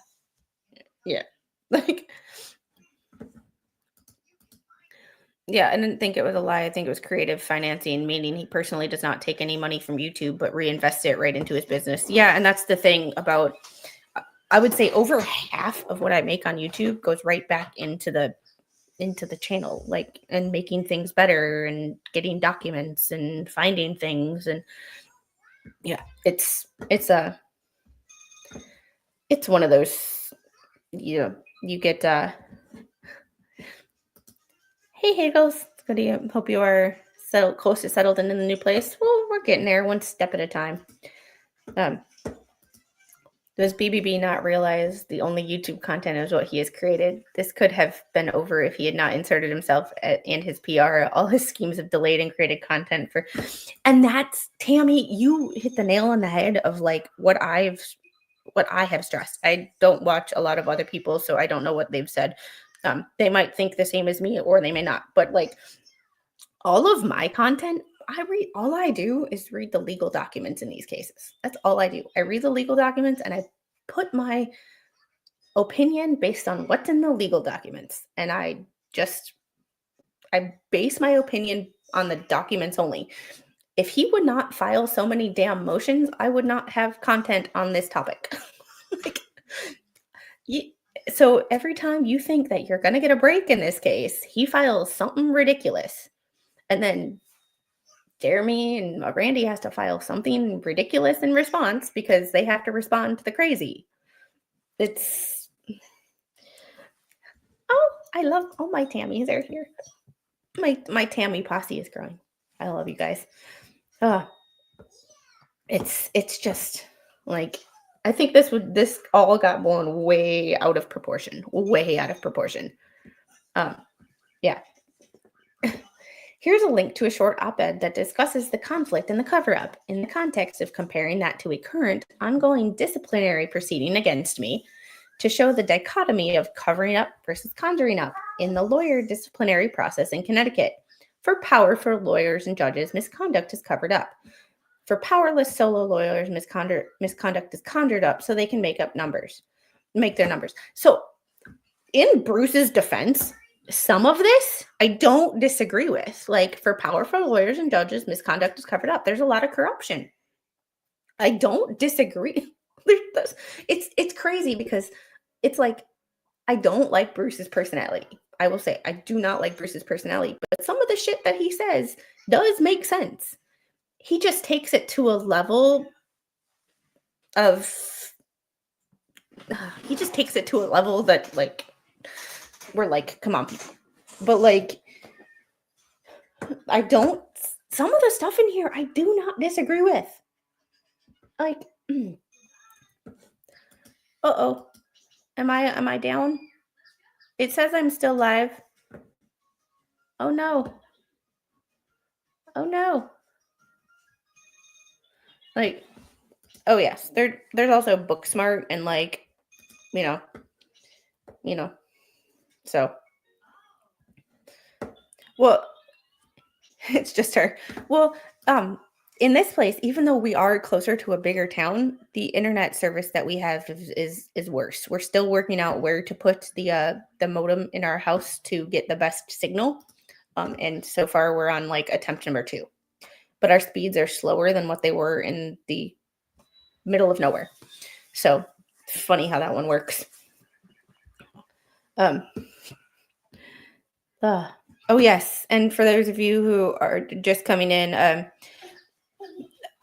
didn't think it was a lie. I think it was creative financing, meaning he personally does not take any money from YouTube, but reinvests it right into his business. Yeah, and that's the thing about, I would say over half of what I make on YouTube goes right back into the channel, like, and making things better and getting documents and finding things. And yeah, it's one of those, you get, hey Hales, good to you. Hope you are close to settled in the new place. Well, we're getting there one step at a time. Does BBB not realize the only YouTube content is what he has created? This could have been over if he had not inserted himself and his PR. All his schemes have delayed and created content for... And that's, Tammy, you hit the nail on the head of like what I have stressed. I don't watch a lot of other people, so I don't know what they've said. They might think the same as me, or they may not. But like all of my content, all I do is read the legal documents in these cases. That's all I do. I read the legal documents and I put my opinion based on what's in the legal documents. And I base my opinion on the documents only. If he would not file so many damn motions, I would not have content on this topic. So every time you think that you're going to get a break in this case, he files something ridiculous. And then Jeremy and Randy has to file something ridiculous in response because they have to respond to the crazy. It's... Oh, my Tammys are here. My Tammy posse is growing. I love you guys. It's just like, I think this all got blown way out of proportion. Yeah. Here's a link to a short op-ed that discusses the conflict and the cover-up in the context of comparing that to a current ongoing disciplinary proceeding against me to show the dichotomy of covering up versus conjuring up in the lawyer disciplinary process in Connecticut. For powerful lawyers and judges, misconduct is covered up. For powerless solo lawyers, misconduct is conjured up so they can make their numbers. So in Bruce's defense, some of this I don't disagree with. Like, for powerful lawyers and judges, misconduct is covered up. There's a lot of corruption. I don't disagree. It's crazy because it's like I don't like Bruce's personality. I will say I do not like Bruce's personality, but some of the shit that he says does make sense. He just takes it to a level of that like we're like, come on, people. But like some of the stuff in here I do not disagree with. Like uh-oh. Am I down? It says I'm still live. Oh no. Oh no. Like, oh yes. There's also Booksmart and like, you know. So well, it's just her. Well, in this place, even though we are closer to a bigger town, the internet service that we have is worse. We're still working out where to put the modem in our house to get the best signal. And so far we're on like attempt number 2. But our speeds are slower than what they were in the middle of nowhere. So it's funny how that one works. Oh yes, and for those of you who are just coming in,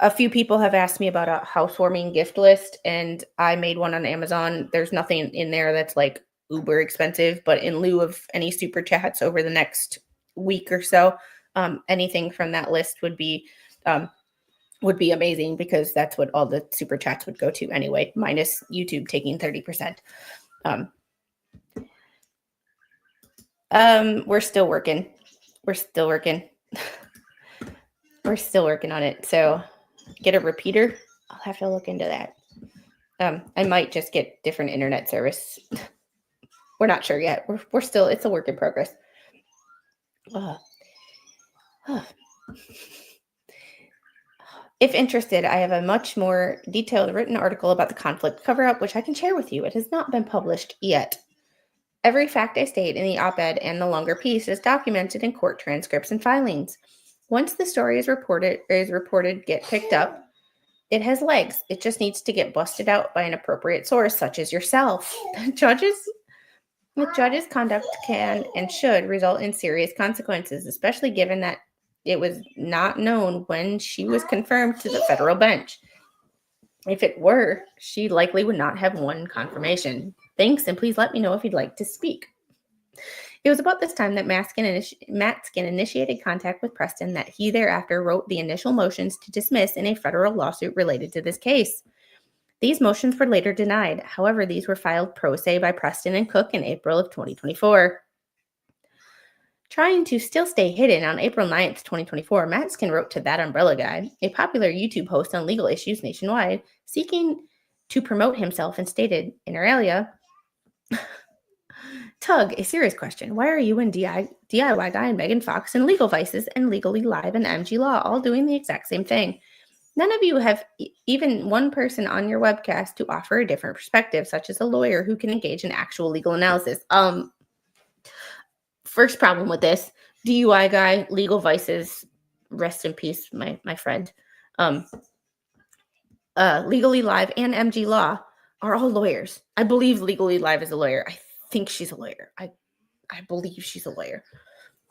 a few people have asked me about a housewarming gift list, and I made one on Amazon. There's nothing in there that's like uber expensive, but in lieu of any super chats over the next week or so, anything from that list would be amazing, because that's what all the super chats would go to anyway, minus YouTube taking 30%. We're still working. We're still working. We're still working on it. So get a repeater. I'll have to look into that. I might just get different internet service. We're not sure yet. We're still, it's a work in progress. If interested, I have a much more detailed written article about the conflict cover-up, which I can share with you. It has not been published yet. Every fact I state in the op-ed and the longer piece is documented in court transcripts and filings. Once the story is reported, get picked up, it has legs. It just needs to get busted out by an appropriate source, such as yourself. The judge's conduct can and should result in serious consequences, especially given that it was not known when she was confirmed to the federal bench. If it were, she likely would not have won confirmation. Thanks, and please let me know if you'd like to speak. It was about this time that Matskin initiated contact with Preston, that he thereafter wrote the initial motions to dismiss in a federal lawsuit related to this case. These motions were later denied. However, these were filed pro se by Preston and Cook in April of 2024. Trying to still stay hidden, on April 9th, 2024, Matskin wrote to That Umbrella Guy, a popular YouTube host on legal issues nationwide, seeking to promote himself, and stated, inter alia, Tug, a serious question. Why are you and DIY Guy and Megan Fox and Legal Vices and Legally Live and MG Law all doing the exact same thing? None of you have even one person on your webcast to offer a different perspective, such as a lawyer who can engage in actual legal analysis. First problem with this, DUI Guy, Legal Vices, rest in peace, my friend. Legally Live and MG Law are all lawyers. I believe Legally Live is a lawyer. I think she's a lawyer. I believe she's a lawyer.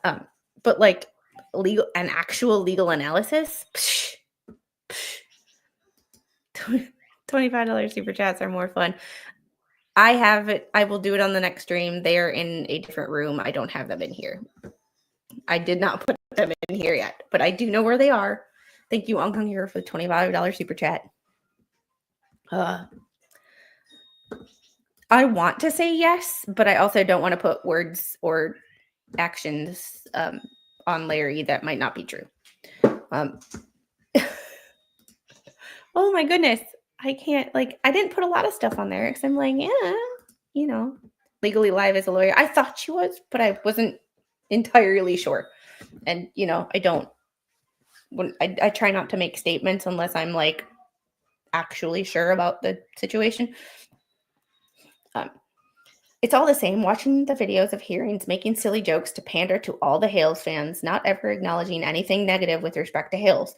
But like an actual legal analysis, $25 super chats are more fun. I have it. I will do it on the next stream. They are in a different room. I don't have them in here. I did not put them in here yet, but I do know where they are. Thank you, Ongkong Hero, for the $25 super chat. I want to say yes, but I also don't want to put words or actions on Larry that might not be true. Oh my goodness. I can't, I didn't put a lot of stuff on there because I'm like, yeah, Legally Live is a lawyer. I thought she was, but I wasn't entirely sure. And, I try not to make statements unless I'm actually sure about the situation. It's all the same watching the videos of hearings, making silly jokes to pander to all the Hales fans, not ever acknowledging anything negative with respect to Hales.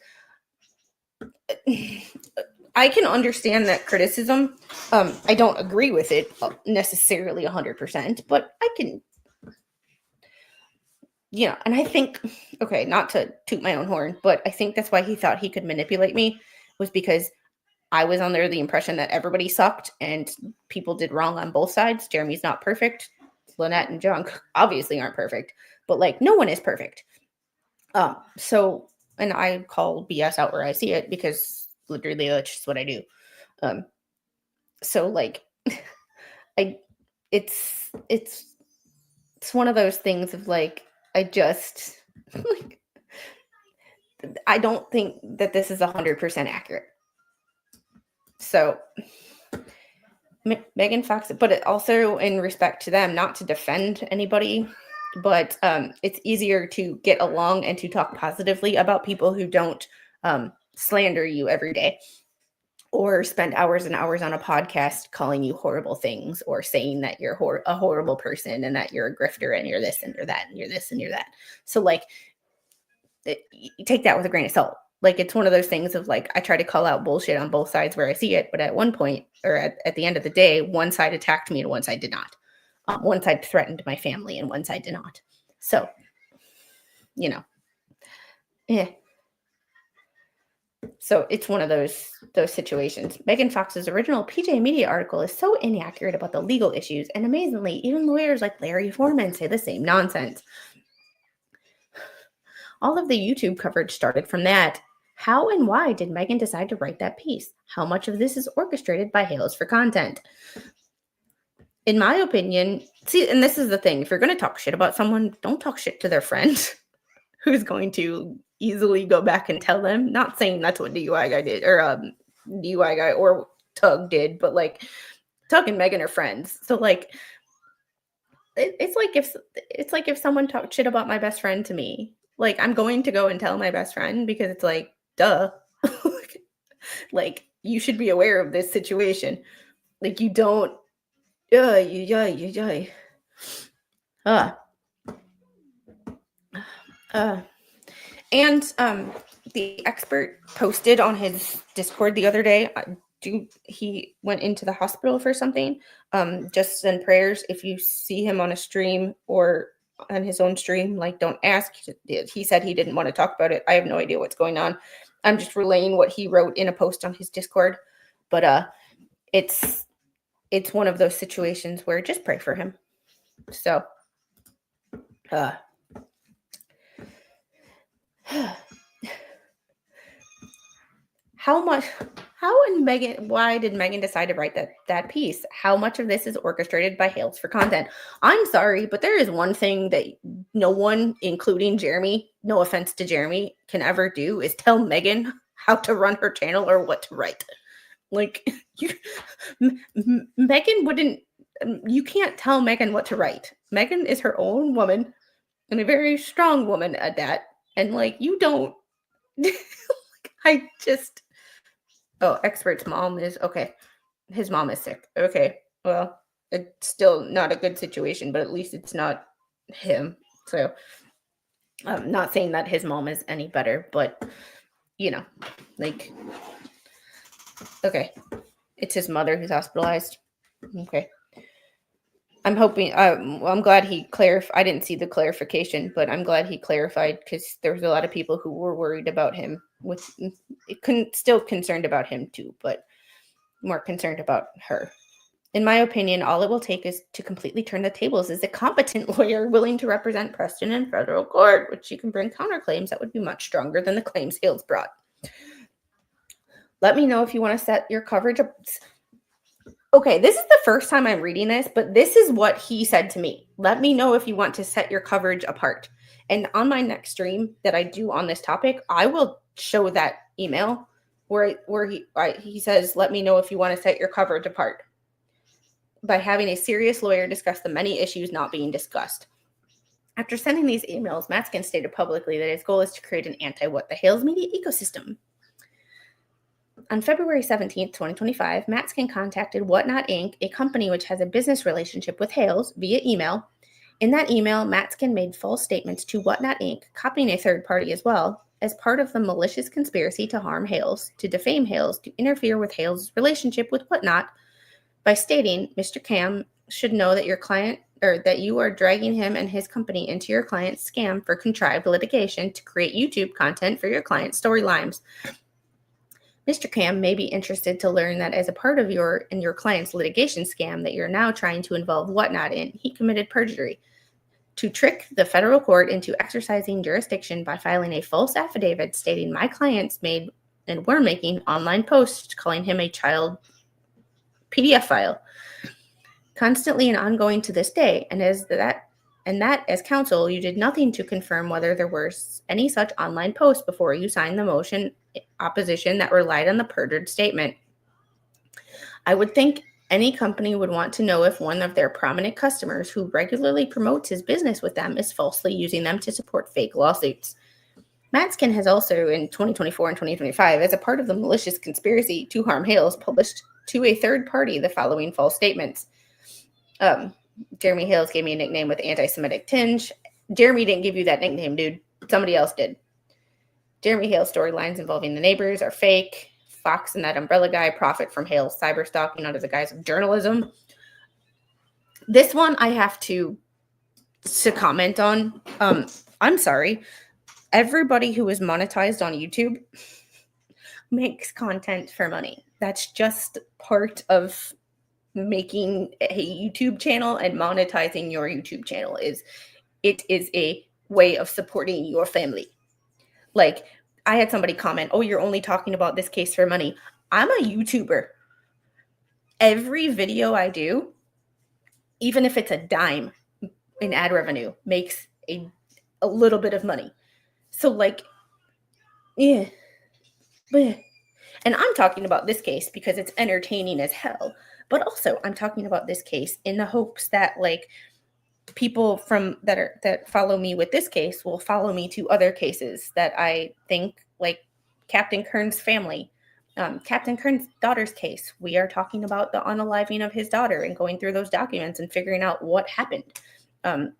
I can understand that criticism. I don't agree with it necessarily 100%, but I can, and I think, okay, not to toot my own horn, but I think that's why he thought he could manipulate me, was because I was under the impression that everybody sucked and people did wrong on both sides. Jeremy's not perfect. Lynette and John obviously aren't perfect, but like no one is perfect. So, and I call BS out where I see it because literally that's just what I do. So like, it's one of those things of like, I just like, I don't think that this is 100% accurate. So Megan Fox, but it also in respect to them, not to defend anybody, but it's easier to get along and to talk positively about people who don't slander you every day or spend hours and hours on a podcast calling you horrible things or saying that you're a horrible person and that you're a grifter and you're this and you're that and you're this and you're that. So like, you take that with a grain of salt. Like, it's one of those things of like, I try to call out bullshit on both sides where I see it. But at one point, or at the end of the day, one side attacked me and one side did not. One side threatened my family and one side did not. So, yeah. So it's one of those situations. Megan Fox's original PJ Media article is so inaccurate about the legal issues. And amazingly, even lawyers like Larry Foreman say the same nonsense. All of the YouTube coverage started from that. How and why did Megan decide to write that piece? How much of this is orchestrated by Hales for content? In my opinion, see, and this is the thing, if you're going to talk shit about someone, don't talk shit to their friend who's going to easily go back and tell them. Not saying that's what DUI guy did, or DUI guy or Tug did, but like Tug and Megan are friends. So like, it's like if someone talked shit about my best friend to me, like I'm going to go and tell my best friend because it's like, duh. Like, you should be aware of this situation. Like, you don't. And the expert posted on his Discord the other day. He went into the hospital for something. Just send prayers if you see him on a stream or on his own stream. Like, don't ask. He said he didn't want to talk about it. I have no idea what's going on. I'm just relaying what he wrote in a post on his Discord. But it's one of those situations where just pray for him. So why did Megan decide to write that piece? How much of this is orchestrated by Hales for content? I'm sorry, but there is one thing that no one, including Jeremy, no offense to Jeremy, can ever do is tell Megan how to run her channel or what to write. Like, Megan wouldn't, you can't tell Megan what to write. Megan is her own woman and a very strong woman at that. And like, you don't, expert's mom is, okay. His mom is sick. Okay. Well, it's still not a good situation, but at least it's not him. So I'm not saying that his mom is any better, but like, okay. It's his mother who's hospitalized. Okay. I'm hoping, I'm glad he clarified. I didn't see the clarification, but I'm glad he clarified because there was a lot of people who were worried about him still concerned about him too, but more concerned about her. In my opinion, all it will take is to completely turn the tables is a competent lawyer willing to represent Preston in federal court, which you can bring counterclaims that would be much stronger than the claims Hales brought. Let me know if you want to set your coverage up. Okay, this is the first time I'm reading this, but this is what he said to me. Let me know if you want to set your coverage apart. And on my next stream that I do on this topic, I will show that email where he says, let me know if you want to set your coverage apart by having a serious lawyer discuss the many issues not being discussed. After sending these emails, Matskin stated publicly that his goal is to create an anti-what the Hales media ecosystem. On February 17th, 2025, Matskin contacted Whatnot Inc., a company which has a business relationship with Hales, via email. In that email, Matskin made false statements to Whatnot Inc., copying a third party as well, as part of the malicious conspiracy to harm Hales, to defame Hales, to interfere with Hales' relationship with Whatnot, by stating, Mr. Cam should know that your client, or that you are dragging him and his company into your client's scam for contrived litigation to create YouTube content for your client's storylines. Mr. Cam may be interested to learn that as a part of your and your client's litigation scam that you're now trying to involve Whatnot in, he committed perjury to trick the federal court into exercising jurisdiction by filing a false affidavit stating my clients made and were making online posts calling him a child PDF file, constantly and ongoing to this day, and that as counsel, you did nothing to confirm whether there were any such online posts before you signed the motion opposition that relied on the perjured statement. I would think any company would want to know if one of their prominent customers who regularly promotes his business with them is falsely using them to support fake lawsuits. Matskin has also, in 2024 and 2025, as a part of the malicious conspiracy to harm Hales, published to a third party the following false statements. Jeremy Hales gave me a nickname with anti-Semitic tinge. Jeremy didn't give you that nickname, dude. Somebody else did. Jeremy Hales storylines involving the neighbors are fake. Fox and that umbrella guy profit from Hales cyber stalking under the guise of journalism. This one I have to comment on. I'm sorry. Everybody who is monetized on YouTube makes content for money. That's just part of making a YouTube channel and monetizing your YouTube channel. It is a way of supporting your family. Like, I had somebody comment, oh, you're only talking about this case for money. I'm a YouTuber. Every video I do, even if it's a dime in ad revenue, makes a little bit of money. So like, yeah. And I'm talking about this case because it's entertaining as hell. But also I'm talking about this case in the hopes that like people that follow me with this case will follow me to other cases that I think, like Captain Kern's family, Captain Kern's daughter's case. We are talking about the unaliving of his daughter and going through those documents and figuring out what happened, and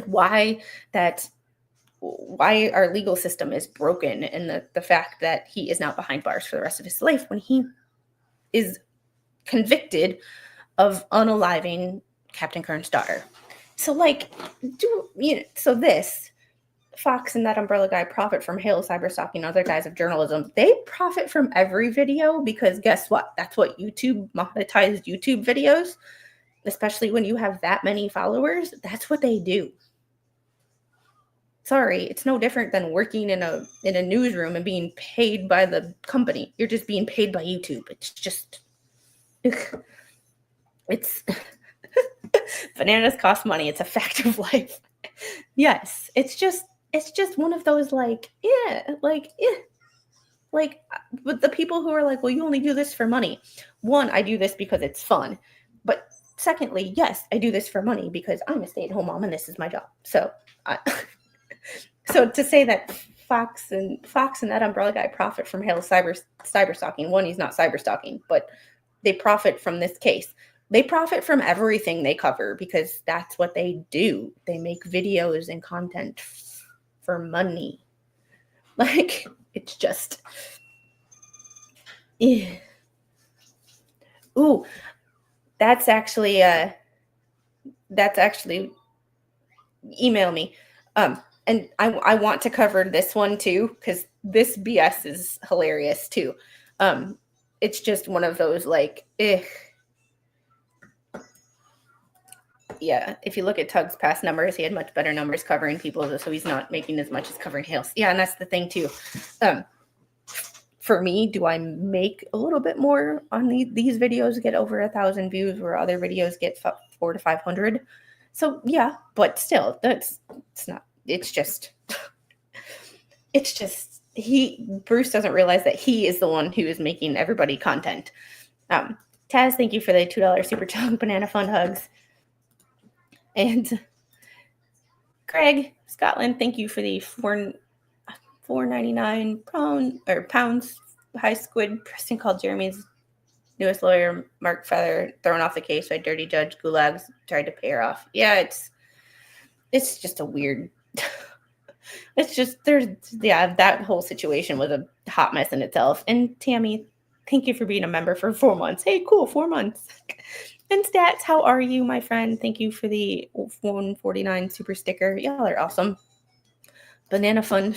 why our legal system is broken, and the fact that he is now behind bars for the rest of his life when he is convicted of unaliving Captain Kern's daughter. So like, so this Fox and that umbrella guy profit from Hales cyber stalking other guys of journalism. They profit from every video because guess what? That's what YouTube monetized YouTube videos, especially when you have that many followers. That's what they do. Sorry, it's no different than working in a newsroom and being paid by the company. You're just being paid by YouTube. It's just, it's bananas cost money. It's a fact of life. Yes, it's just one of those but the people who are like, well, you only do this for money. One, I do this because it's fun. But secondly, yes, I do this for money because I'm a stay-at-home mom and this is my job. So so to say that Fox and that umbrella guy profit from Hales cyber stalking, one, he's not cyber stalking, but they profit from this case. They profit from everything they cover because that's what they do. They make videos and content for money. Like, it's just, yeah. Ooh, that's actually email me. And I want to cover this one too, because this BS is hilarious too. It's just one of those like, yeah, if you look at Tug's past numbers, he had much better numbers covering people, so he's not making as much as covering Hales. Yeah, and that's the thing too. For me, do I make a little bit more on these videos, get over 1,000 views, where other videos get 400 to 500? So yeah, but still, it's just Bruce doesn't realize that he is the one who is making everybody content. Taz, thank you for the $2 super chunk banana fund hugs. And Greg Scotland, thank you for the $4.99 pounds. High Squid. Preston called Jeremy's newest lawyer, Mark Feather, thrown off the case by dirty judge Gulags, tried to pay her off. Yeah, it's just a weird It's just that whole situation was a hot mess in itself. And Tammy, thank you for being a member for 4 months. Hey, cool, 4 months. And Stats, how are you, my friend? Thank you for the 149 super sticker. Y'all are awesome. Banana Fund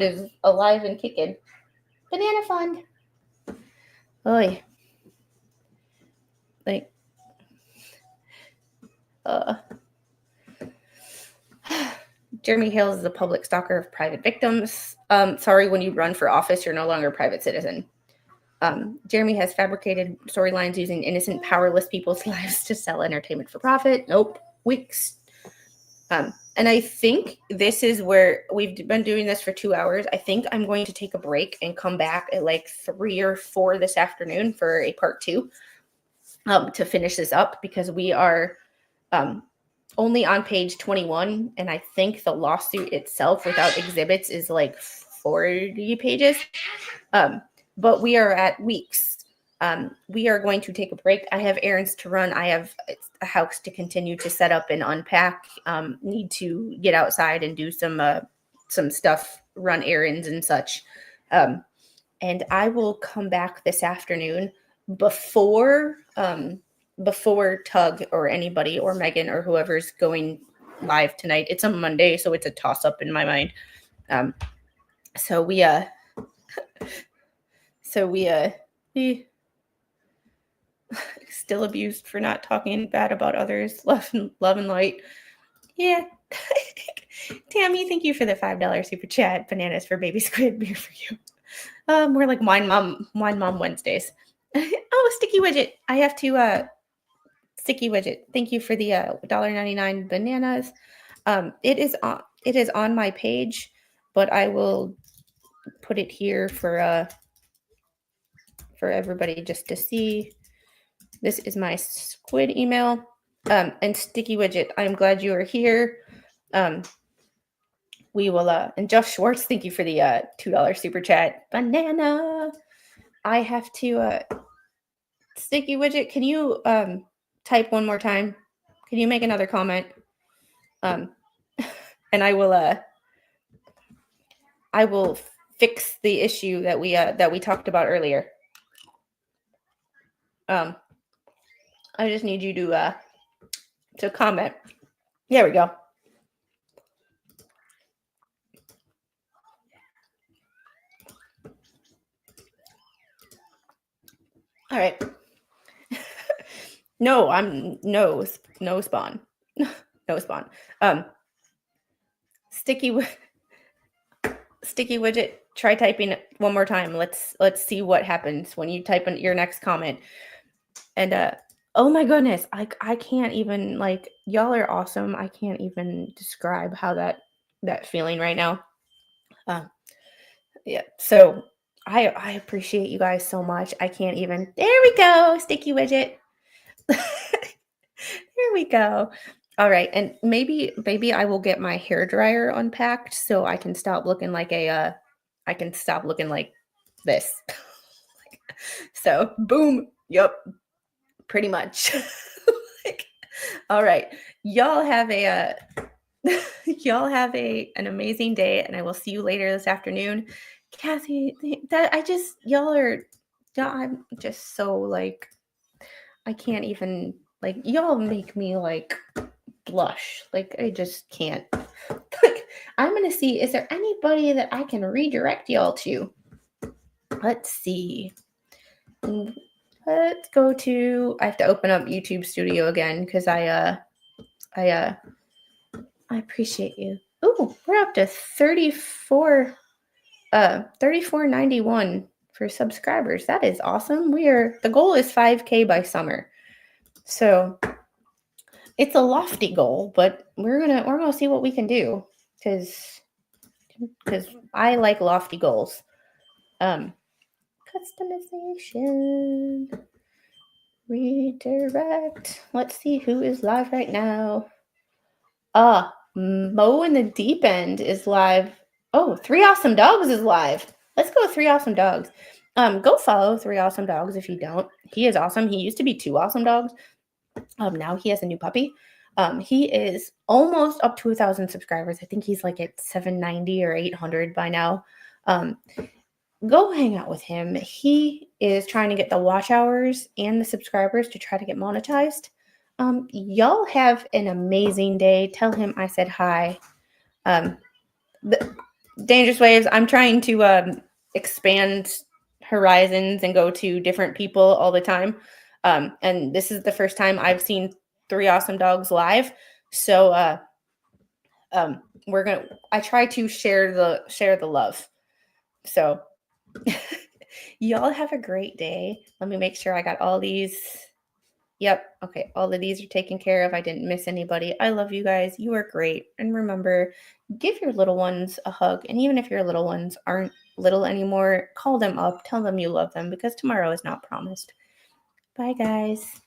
is alive and kicking. Banana Fund. Oy. Like, Jeremy Hales is a public stalker of private victims. Sorry, when you run for office, you're no longer a private citizen. Jeremy has fabricated storylines using innocent, powerless people's lives to sell entertainment for profit. Nope. Weeks. And I think this is where we've been doing this for 2 hours. I think I'm going to take a break and come back at like 3 or 4 this afternoon for a part 2 to finish this up, because we are only on page 21. And I think the lawsuit itself without exhibits is like 40 pages. But we are at weeks. We are going to take a break. I have errands to run. I have a house to continue to set up and unpack. Need to get outside and do some stuff, run errands and such. And I will come back this afternoon before Tug or anybody or Megan or whoever's going live tonight. It's a Monday, so it's a toss up in my mind. So we still abused for not talking bad about others. Love and light. Yeah. Tammy, thank you for the $5 super chat. Bananas for baby squid, beer for you. More like wine mom Wednesdays. Oh, Sticky Widget. I have to Sticky Widget. Thank you for the $1.99 bananas. It is on my page, but I will put it here for everybody just to see. This is my squid email. And Sticky Widget, I'm glad you are here. We will, and Jeff Schwartz, thank you for the $2 super chat. Banana. I have to, Sticky Widget, can you type one more time? Can you make another comment? And I will fix the issue that we talked about earlier. I just need you to comment. There we go. All right. No, I'm no spawn. No spawn. Sticky Widget, try typing it one more time. Let's see what happens when you type in your next comment. And oh my goodness, I can't even, like, y'all are awesome. I can't even describe how that feeling right now. Yeah. So I appreciate you guys so much. I can't even. There we go, Sticky Widget. There we go. All right, and maybe I will get my hair dryer unpacked so I can stop looking like I can stop looking like this. So boom. Yep. Pretty much. All right. Y'all have an amazing day, and I will see you later this afternoon. Kathy, I'm just so, like, I can't even, like, y'all make me, like, blush. Like, I just can't. Like, I'm gonna see, is there anybody that I can redirect y'all to? Let's see. Let's go to, I have to open up YouTube Studio again because I appreciate you. Oh, we're up to 3491 for subscribers. That is awesome. The goal is 5K by summer. So it's a lofty goal, but we're gonna see what we can do because I like lofty goals. Customization, redirect. Let's see who is live right now. Mo in the Deep End is live. Oh, 3 Awesome Dogs is live. Let's go with 3 Awesome Dogs. Go follow 3 Awesome Dogs if you don't. He is awesome. He used to be 2 Awesome Dogs. Now he has a new puppy. He is almost up to 1,000 subscribers. I think he's like at 790 or 800 by now. Go hang out with him. He is trying to get the watch hours and the subscribers to try to get monetized. Y'all have an amazing day. Tell him I said hi. The Dangerous Waves, I'm trying to expand horizons and go to different people all the time. And this is the first time I've seen Three Awesome Dogs live. So I try to share the love. So y'all have a great day. Let me make sure I got all these. Yep. Okay. All of these are taken care of. I didn't miss anybody. I love you guys. You are great. And remember, give your little ones a hug. And even if your little ones aren't little anymore, call them up. Tell them you love them because tomorrow is not promised. Bye, guys.